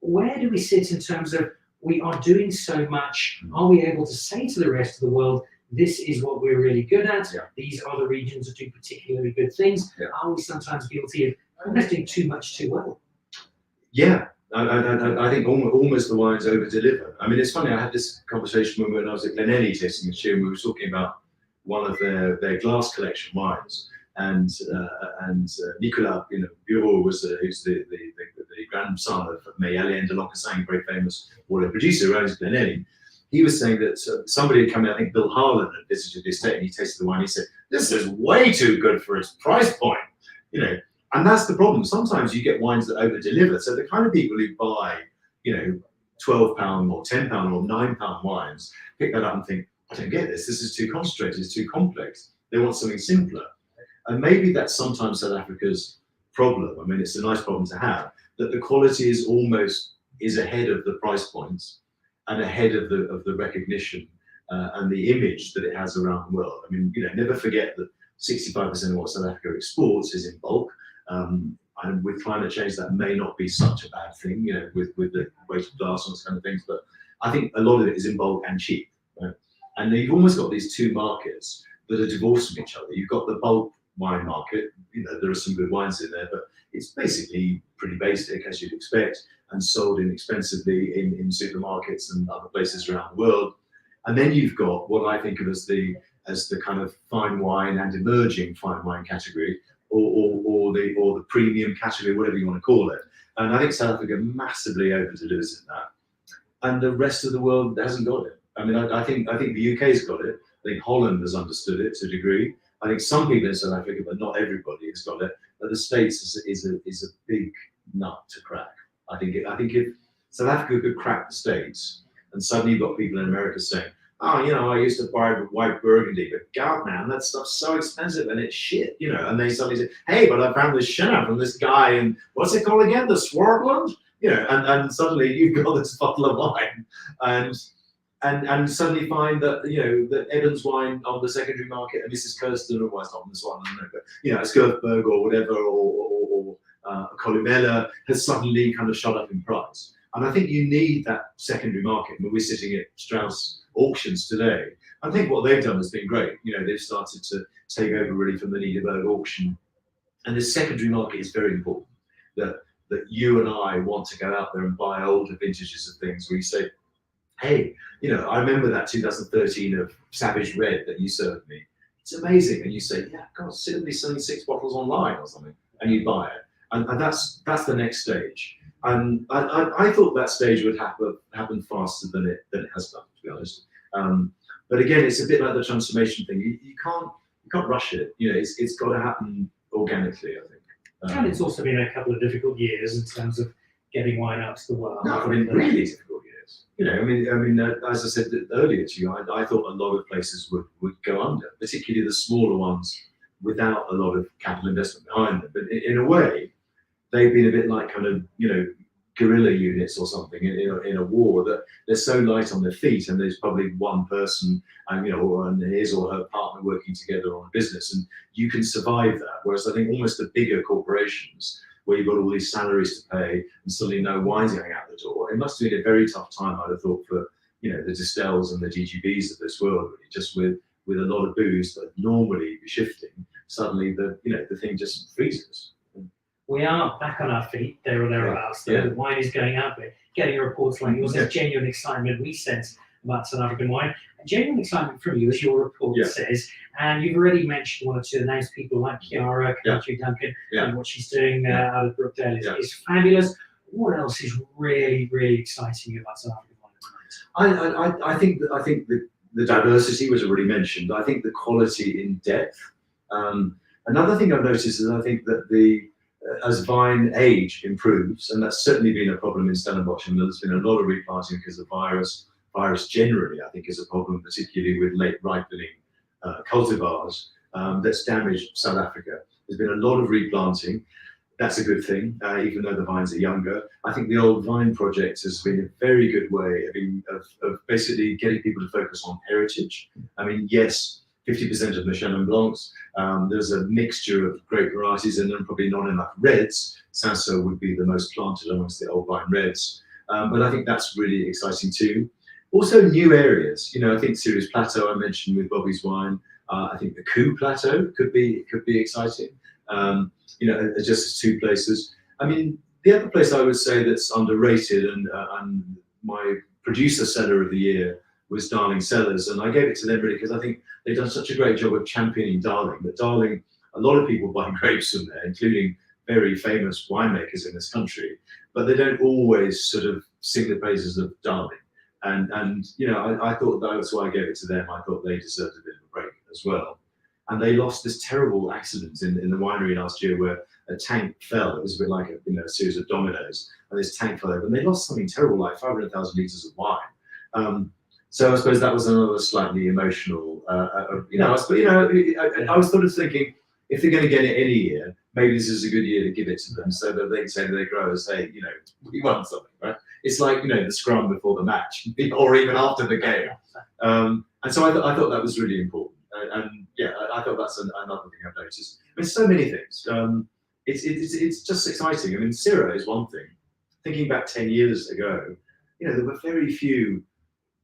[SPEAKER 1] Where do we sit in terms of we are doing so much? Are we able to say to the rest of the world, this is what we're really good at? These are the regions that do particularly good things. Are we sometimes guilty of almost doing too much too well?
[SPEAKER 2] Yeah, I think almost the wines over-deliver. I mean, it's funny, I had this conversation when I was at Glenelly tasting this year, and we were talking about one of their glass collection wines. And Nicolas Bureau who's the grandson of Mayele and Delocasang, very famous water producer who owns Glenelly. He was saying that somebody had come in, I think Bill Harlan had visited the estate, and he tasted the wine. He said, "This is way too good for its price point," And that's the problem. Sometimes you get wines that over-deliver. So the kind of people who buy, £12 or £10 or £9 wines, pick that up and think, I don't get this. This is too concentrated. It's too complex. They want something simpler. And maybe that's sometimes South Africa's problem. I mean, it's a nice problem to have, that the quality is ahead of the price points and ahead of the recognition and the image that it has around the world. I mean, never forget that 65% of what South Africa exports is in bulk. And with climate change, that may not be such a bad thing, with the weight of glass and those kind of things. But I think a lot of it is in bulk and cheap. Right? And you've almost got these two markets that are divorced from each other. You've got the bulk wine market. There are some good wines in there, but it's basically pretty basic, as you'd expect, and sold inexpensively in supermarkets and other places around the world. And then you've got what I think of as the kind of fine wine and emerging fine wine category, or the premium category, whatever you want to call it. And I think South Africa massively over-delivers in that. And the rest of the world hasn't got it. I mean, I think the UK's got it. I think Holland has understood it to a degree. I think some people in South Africa, but not everybody, has got it. But the States is a big nut to crack. I think if South Africa could crack the States, and suddenly you've got people in America saying, "Oh, I used to buy white Burgundy, but God, man, that stuff's so expensive and it's shit," and they suddenly say, "Hey, but I found this Chenin from this guy in what's it called again, the Swartland?" And suddenly you've got this bottle of wine, and suddenly find that that Eden's wine on the secondary market, and Mrs. Kirsten, or it's not this one, I don't know, but Skurfberg or whatever, or Columella has suddenly kind of shot up in price. And I think you need that secondary market. When we're sitting at Strauss auctions today, I think what they've done has been great. They've started to take over really from the Niederberg auction, and the secondary market is very important. That you and I want to go out there and buy older vintages of things where you say, "Hey, I remember that 2013 of Savage Red that you served me. It's amazing." And you say, "Yeah, God, simply selling 6 bottles online or something," and you buy it. And that's the next stage. And I thought that stage would happen faster than it has done, to be honest. But again, it's a bit like the transformation thing. You can't rush it. It's got to happen organically, I think.
[SPEAKER 1] And it's also been a couple of difficult years in terms of getting wine out to the world.
[SPEAKER 2] No, really difficult years. As I said earlier to you, I thought a lot of places would go under, particularly the smaller ones, without a lot of capital investment behind them. But in a way, they've been a bit like kind of, guerrilla units or something in a war, that they're so light on their feet, and there's probably one person and his or her partner working together on a business, and you can survive that. Whereas I think almost the bigger corporations, where you've got all these salaries to pay and suddenly no wine's going out the door, it must have been a very tough time, I'd have thought, for the Distels and the GGBs of this world, really, just with a lot of booze that normally be shifting. Suddenly the thing just freezes.
[SPEAKER 1] We are back on our feet, there or thereabouts. The wine is going out there. Getting reports like yours, there's genuine excitement. We sense about South African wine. Genuine excitement from you, as your report says, and you've already mentioned one or two names, people like Kiara, Katri Duncan, and what she's doing out of Brookdale is fabulous. What else is really, really exciting you about South African wine at the moment?
[SPEAKER 2] I think the diversity was already mentioned. I think the quality in depth. Another thing I've noticed is I think that as vine age improves, and that's certainly been a problem in Stellenbosch, and there's been a lot of replanting because of virus. Virus generally, I think, is a problem, particularly with late ripening cultivars that's damaged South Africa. There's been a lot of replanting. That's a good thing, even though the vines are younger. I think the Old Vine Project has been a very good way of basically getting people to focus on heritage. I mean, yes, 50% of the Chenin Blancs, there's a mixture of great varieties and then probably not enough reds. Sanso would be the most planted amongst the Old Vine reds. But I think that's really exciting too. Also new areas, you know, I think Ceres Plateau I mentioned with Bobby's wine. I think the Coup Plateau could be exciting. You know, just as two places. I mean, the other place I would say that's underrated, and my producer seller of the year was Darling Cellars, and I gave it to them really because I think they've done such a great job of championing Darling. But Darling, a lot of people buy grapes from there, including very famous winemakers in this country, but they don't always sort of sing the praises of Darling. And you know, I thought that's why I gave it to them. I thought they deserved a bit of a break as well. And they lost this terrible accident in the winery last year where a tank fell. It was a bit like a series of dominoes, and this tank fell over, and they lost something terrible, like 500,000 litres of wine. So I suppose that was another slightly emotional. I was sort of thinking, if they're going to get it any year, maybe this is a good year to give it to them, so that they can say to their growers, "Hey, you know, we won something, right?" It's like, you know, the scrum before the match, or even after the game. And so I thought that was really important. And yeah, I thought that's another thing I've noticed. I mean, so many things. It's just exciting. I mean, Syrah is one thing. Thinking back 10 years ago, you know, there were very few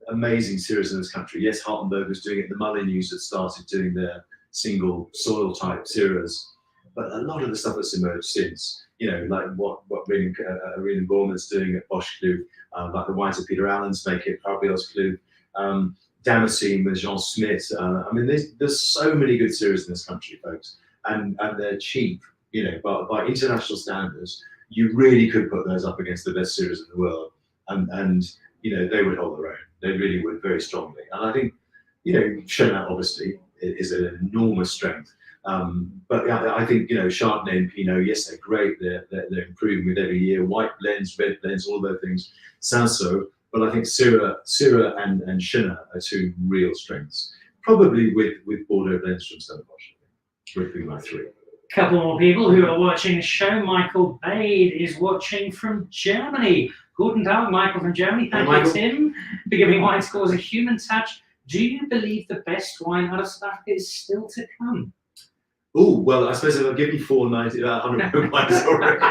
[SPEAKER 2] amazing Syrahs in this country. Yes, Hartenberg was doing it. The Molyneux had started doing their single soil type Syrahs, but a lot of the stuff that's emerged since, you know, like what Rena Borman's doing at Bosch Club, like the wines of Peter Allen's make it, Parbios Club. Damascene with Jean Smith. I mean, there's so many good Syrahs in this country, folks, and they're cheap. You know, by international standards, you really could put those up against the best Syrahs in the world, and you know, they would hold their own. They really would, very strongly. And I think, you know, Chenin obviously is an enormous strength. But yeah, I think, you know, Chardonnay and Pinot, yes, they're great. They're improving with every year. White blends, red blends, all those things. Sanso. But I think Syrah and Chenin are two real strengths. Probably with Bordeaux blends from Stellenbosch. Would be my three.
[SPEAKER 1] Couple more people who are watching the show. Michael Bade is watching from Germany. Guten Tag, Michael from Germany. Thank you, Tim, for giving Wine Scores a human touch. Do you believe the best wine out of South Africa is still to come?
[SPEAKER 2] Oh, well, I suppose if I've given you 100 wines already.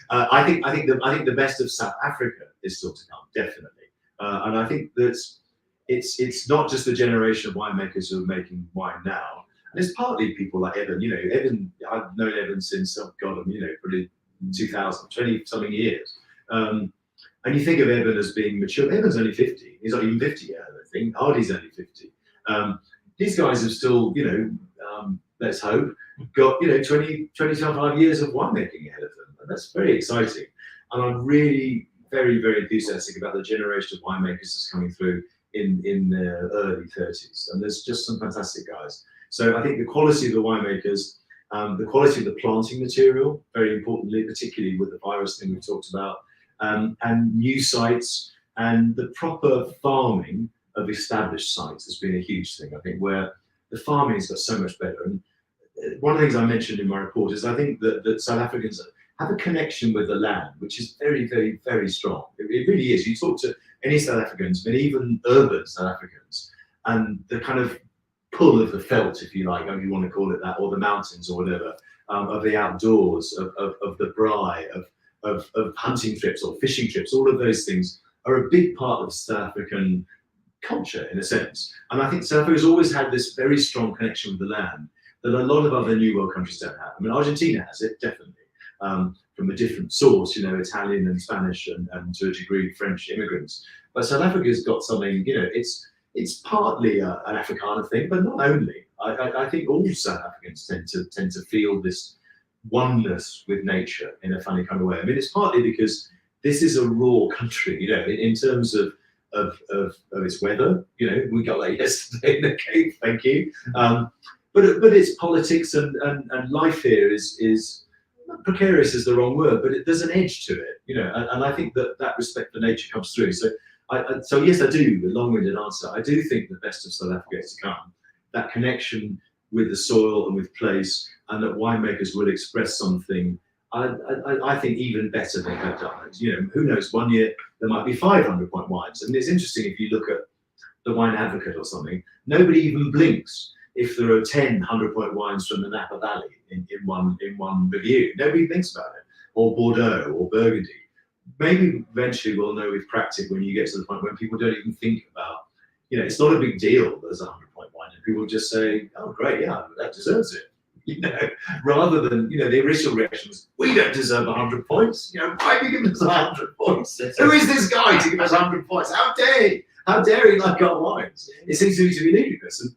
[SPEAKER 2] I think the best of South Africa is still to come, definitely. And I think that it's not just the generation of winemakers who are making wine now. And it's partly people like Evan. You know, Evan, I've known Evan since, oh God, you know, probably 2000, 20 something years. And you think of Evan as being mature. Evan's only 50. He's not even 50 yet, I don't think. Hardy's only 50. These guys have still, you know, let's hope, got, you know, 25 years of winemaking ahead of them. And that's very exciting. And I'm really very, very enthusiastic about the generation of winemakers that's coming through in their early 30s. And there's just some fantastic guys. So I think the quality of the winemakers, the quality of the planting material, very importantly, particularly with the virus thing we talked about, and new sites, and the proper farming of established sites has been a huge thing, I think, where the farming has got so much better. And one of the things I mentioned in my report is I think that South Africans have a connection with the land, which is very, very, very strong. It really is. You talk to any South Africans, but even urban South Africans, and the kind of pull of the veldt, if you like, if you want to call it that, or the mountains or whatever, of the outdoors, of the braai, of hunting trips or fishing trips, all of those things are a big part of South African culture in a sense. And I think South Africa has always had this very strong connection with the land that a lot of other New World countries don't have. I mean, Argentina has it, definitely. from a different source, Italian and Spanish and to a degree French immigrants. But South Africa's got something, it's partly an Afrikaner thing, but not only. I think all South Africans tend to feel this oneness with nature in a funny kind of way. I mean, it's partly because this is a raw country, in terms of its weather. We got that yesterday in the Cape, thank you. But its politics and life here is precarious is the wrong word, but there's an edge to it, and I think that respect for nature comes through. So yes, I do. The long-winded answer. I do think the best of South Africa is to come. That connection with the soil and with place, and that winemakers will express something. I think even better than they've done it. Who knows? One year there might be 500-point wines, and it's interesting if you look at the Wine Advocate or something. Nobody even blinks if there are 10 100-point wines from the Napa Valley in one review. Nobody thinks about it. Or Bordeaux or Burgundy. Maybe eventually we'll know with practice when you get to the point when people don't even think about, it's not a big deal there's a 100-point wine, and people just say, oh great, yeah, that deserves it. Rather than, the original reaction was, we don't deserve 100 points. Why have you given us 100 points? Who is this guy to give us 100 points? How dare he like our wines? It seems to me to be ludicrous. And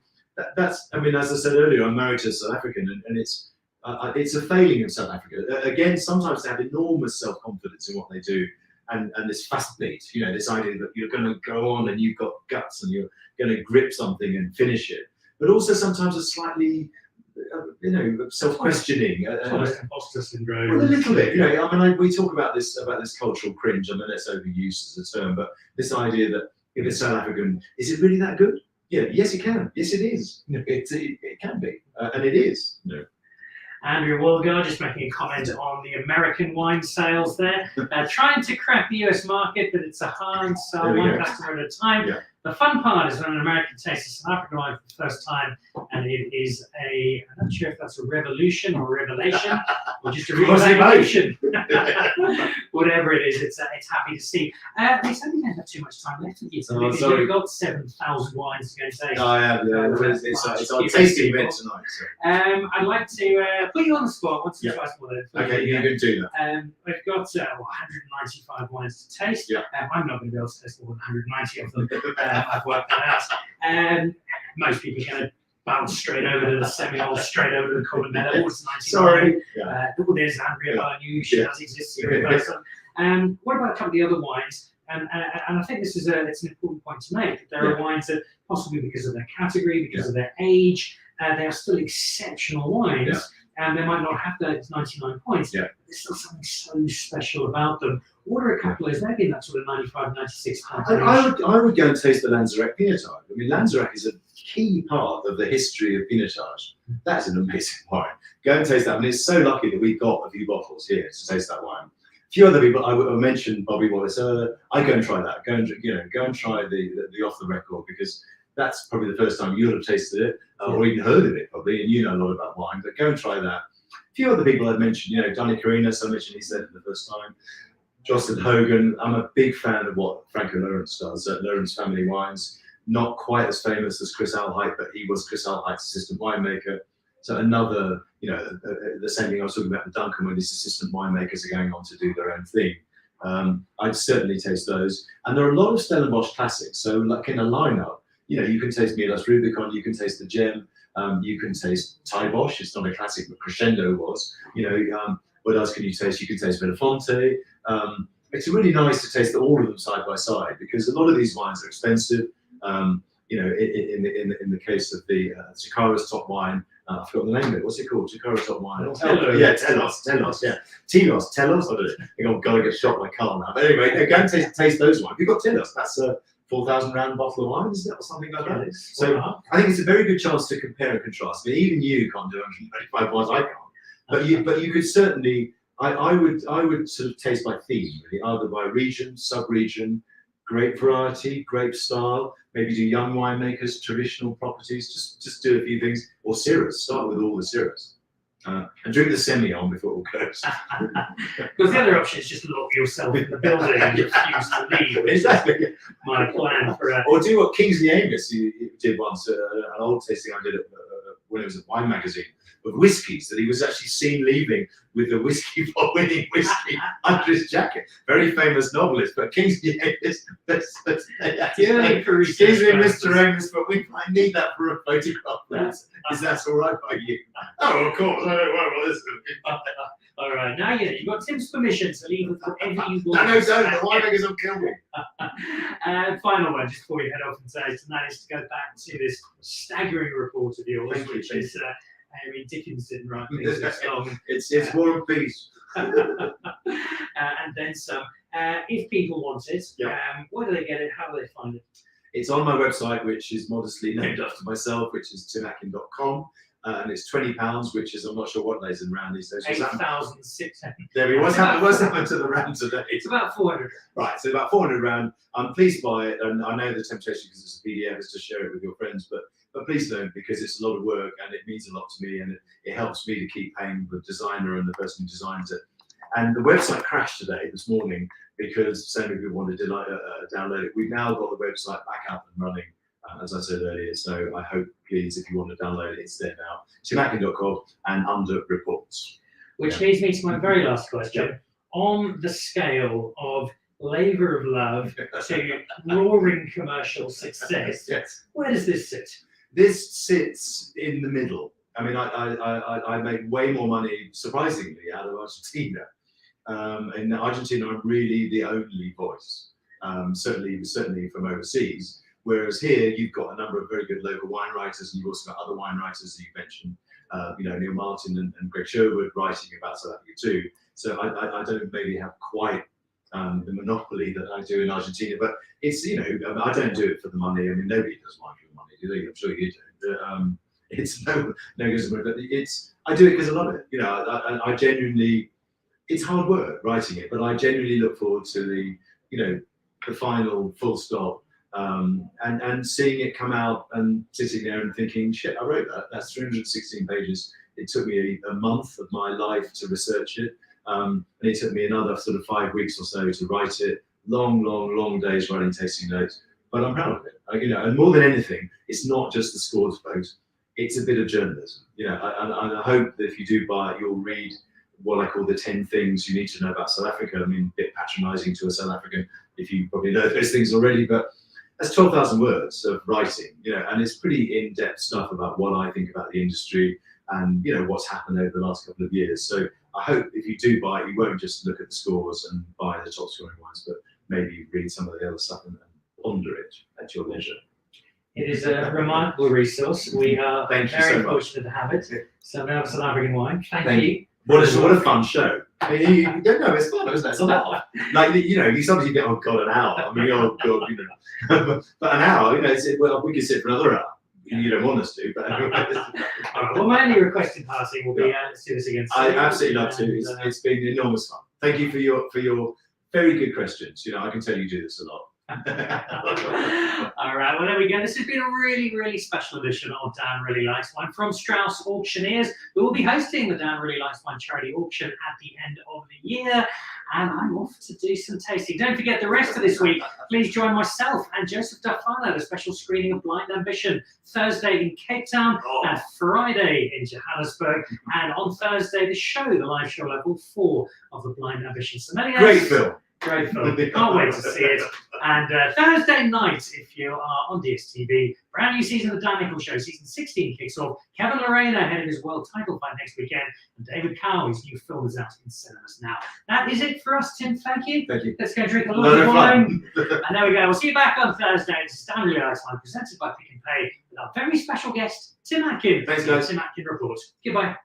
[SPEAKER 2] that's, as I said earlier, I'm married to a South African, and it's a failing of South Africa. Again, sometimes they have enormous self-confidence in what they do, and this fast beat, this idea that you're going to go on and you've got guts and you're going to grip something and finish it. But also sometimes a slightly, self-questioning.
[SPEAKER 1] Imposter syndrome.
[SPEAKER 2] Well, a little bit. We talk about this cultural cringe. That's overused as a term, but this idea that if it's South African, is it really that good? Yeah, yes, it can. Yes, it is. It can be, and it is.
[SPEAKER 1] Andrew Woolgar just making a comment on the American wine sales there. Trying to crack the US market, but it's a hard sell one customer at a time. Yeah. The fun part is when an American tastes a South African wine for the first time, and it is I'm not sure if that's a revolution or a revelation, or just a revelation. Whatever it is, it's happy to see. We certainly don't have too much time left with you, because you've got 7,000 wines to go and taste.
[SPEAKER 2] I have, it's our tasting event tonight. So.
[SPEAKER 1] I'd like to put you on the spot once or twice more.
[SPEAKER 2] Okay, you can do that.
[SPEAKER 1] We've got 195 wines to taste. Yeah. I'm not going to be able to taste more than 190 of them. I've worked that out. Most people are going to bounce straight over to the Seminole, straight over to the Corbin. It's 99.
[SPEAKER 2] Sorry.
[SPEAKER 1] There's Andrea Barnew. She does exist here in person. What about a couple of the other wines? And I think this is it's an important point to make. There are wines that, possibly because of their category, because of their age, they are still exceptional wines. And they might not have those 99 points, but there's still something so special about them. What are a couple of those? Maybe in that sort of 95, 96 points.
[SPEAKER 2] I would go and taste the Lanzarek Pinotage. Lanzarek is a key part of the history of Pinotage. That's an amazing wine. Go and taste that. It's so lucky that we've got a few bottles here to taste that wine. A few other people, I mentioned Bobby Wallace. I go and try that. Go and try the off the record, because that's probably the first time you'll have tasted it, or even heard of it probably, and you know a lot about wine, but go and try that. A few other people I've mentioned, Danny Carinas, I mentioned he said it for the first time. Jocelyn Hogan, I'm a big fan of what Franco Lawrence does at Lawrence Family Wines. Not quite as famous as Chris Alheit, but he was Chris Alheit's assistant winemaker. So another, the same thing I was talking about with Duncan, when these assistant winemakers are going on to do their own thing. I'd certainly taste those. And there are a lot of Stellenbosch classics. So like in a lineup, you can taste Milas Rubicon, you can taste the Gem, you can taste Thai Bosch. It's not a classic, but Crescendo was. What else can you taste? You can taste Belafonte. It's really nice to taste all of them side by side, because a lot of these wines are expensive. In the case of the Chikara's top wine, I've forgotten the name of it. What's it called? Chikara's top wine. Telos. Yeah, Telos. I don't know. I think I've got to get shot by car now. But anyway, go and taste those wines. You've got Telos. That's a 4,000 rand bottle of wine, isn't it, or something like that? So I think it's a very good chance to compare and contrast. Even you can't do 125 wines. I can't. But you could certainly. I would sort of taste by theme, really, either by region, sub-region, grape variety, grape style. Maybe do young winemakers, traditional properties. Just do a few things, or Syrahs. Start with all the Syrahs, and drink the Semillon before it all goes.
[SPEAKER 1] Because the other option is just lock yourself in the building and refuse to leave.
[SPEAKER 2] Exactly.
[SPEAKER 1] My plan for
[SPEAKER 2] or do what Kingsley Amos did once. An old tasting I did at when it was a wine magazine of whiskies that he was actually seen leaving with the whiskey for winning whiskey under his jacket. Very famous novelist, but Kingsley Amis, excuse me, Mr. Amis, but I need that for a photograph. Is that all right by you? Oh, of course. I don't worry about this.
[SPEAKER 1] All right, now you've got Tim's permission to leave with whatever you want.
[SPEAKER 2] No, don't. The winemakers will kill me.
[SPEAKER 1] Final one, just before you head off and say, tonight is to go back to this staggering report of yours, which is Henry Dickens didn't write things this long.
[SPEAKER 2] It's War and Peace.
[SPEAKER 1] And then some. If people want it, where do they get it? How do they find it?
[SPEAKER 2] It's on my website, which is modestly named after myself, which is timatkin.com. And it's £20, which is, I'm not sure what lays in round these days.
[SPEAKER 1] 8,600.
[SPEAKER 2] There we go. What's happened to the round today?
[SPEAKER 1] It's about 400.
[SPEAKER 2] Right, so about 400 round. I'm pleased by it, and I know the temptation, because it's a PDF, is to share it with your friends, but please don't, because it's a lot of work and it means a lot to me, and it helps me to keep paying the designer and the person who designs it. And the website crashed today, this morning, because so many people wanted to download it. We've now got the website back up and running, as I said earlier. So I hope, please, if you want to download it, it's there now. timatkin.com and under reports.
[SPEAKER 1] Which leads me to my very last question. Yeah. On the scale of labour of love to roaring commercial success, where does this sit?
[SPEAKER 2] This sits in the middle. I mean, I make way more money, surprisingly, out of Argentina. In Argentina, I'm really the only voice, certainly from overseas. Whereas here, you've got a number of very good local wine writers, and you've also got other wine writers that you mentioned, Neil Martin and Greg Sherwood writing about South Africa too. So I don't maybe have quite the monopoly that I do in Argentina, but it's, I don't do it for the money. I mean, nobody does wine for the money, do they? I'm sure you do. But, it's no goes but I do it because I love it. I genuinely, it's hard work writing it, but I genuinely look forward to the final full stop. And seeing it come out and sitting there and thinking, shit, I wrote that. That's 316 pages. It took me a month of my life to research it. And it took me another sort of 5 weeks or so to write it. Long days writing tasting notes. But I'm proud of it. And more than anything, it's not just the scores, folks. It's a bit of journalism. And I hope that if you do buy it, you'll read what I call the 10 things you need to know about South Africa. I mean, a bit patronizing to a South African if you probably know those things already, but that's 12,000 words of writing, and it's pretty in-depth stuff about what I think about the industry and, what's happened over the last couple of years. So I hope if you do buy it, you won't just look at the scores and buy the top scoring ones, but maybe read some of the other stuff and ponder it at your leisure.
[SPEAKER 1] It is a remarkable resource. We are very fortunate to have it. So now South African wine. Thank you.
[SPEAKER 2] What a fun show. You don't know, it's fun, isn't it? It's a lot. Like, you sometimes you get, oh God, an hour. I mean, oh God, but an hour, we could sit for another hour. You don't want us to, but anyway.
[SPEAKER 1] All right, well, my only request in passing will be let's do this again.
[SPEAKER 2] I absolutely love to. It's been enormous fun. Thank you for your very good questions. I can tell you do this a lot.
[SPEAKER 1] All right, well, there we go. This has been a really, really special edition of Dan Really Likes Wine from Strauss Auctioneers. We will be hosting the Dan Really Likes Wine charity auction at the end of the year, and I'm off to do some tasting. Don't forget the rest of this week. Please join myself and Joseph Duffano at a special screening of Blind Ambition Thursday in Cape Town and Friday in Johannesburg, and on Thursday the live show level 4 of the Blind Ambition sommeliers.
[SPEAKER 2] Great film.
[SPEAKER 1] Great film. Can't wait to see it. And Thursday night, if you are on DSTV, brand new season of the Dan Nichols Show, season 16 kicks off. Kevin Lorena heading his world title fight next weekend, and David Cowie's new film is out in cinemas now. That is it for us, Tim. Thank you.
[SPEAKER 2] Thank you.
[SPEAKER 1] Let's go drink a lot of wine. And there we go. We'll see you back on Thursday. It's Dan Really Likes Wine, presented by Pick and Pay, with our very special guest, Tim Atkin.
[SPEAKER 2] Thanks, guys.
[SPEAKER 1] Tim Atkin Report. Goodbye.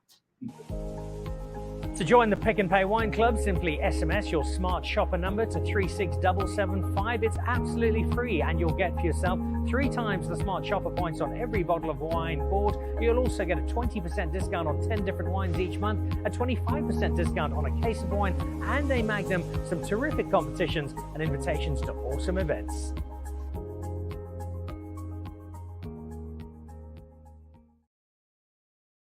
[SPEAKER 3] To join the Pick and Pay Wine Club, simply SMS your smart shopper number to 36775. It's absolutely free, and you'll get for yourself 3 times the smart shopper points on every bottle of wine bought. You'll also get a 20% discount on 10 different wines each month, a 25% discount on a case of wine, and a Magnum, some terrific competitions and invitations to awesome events.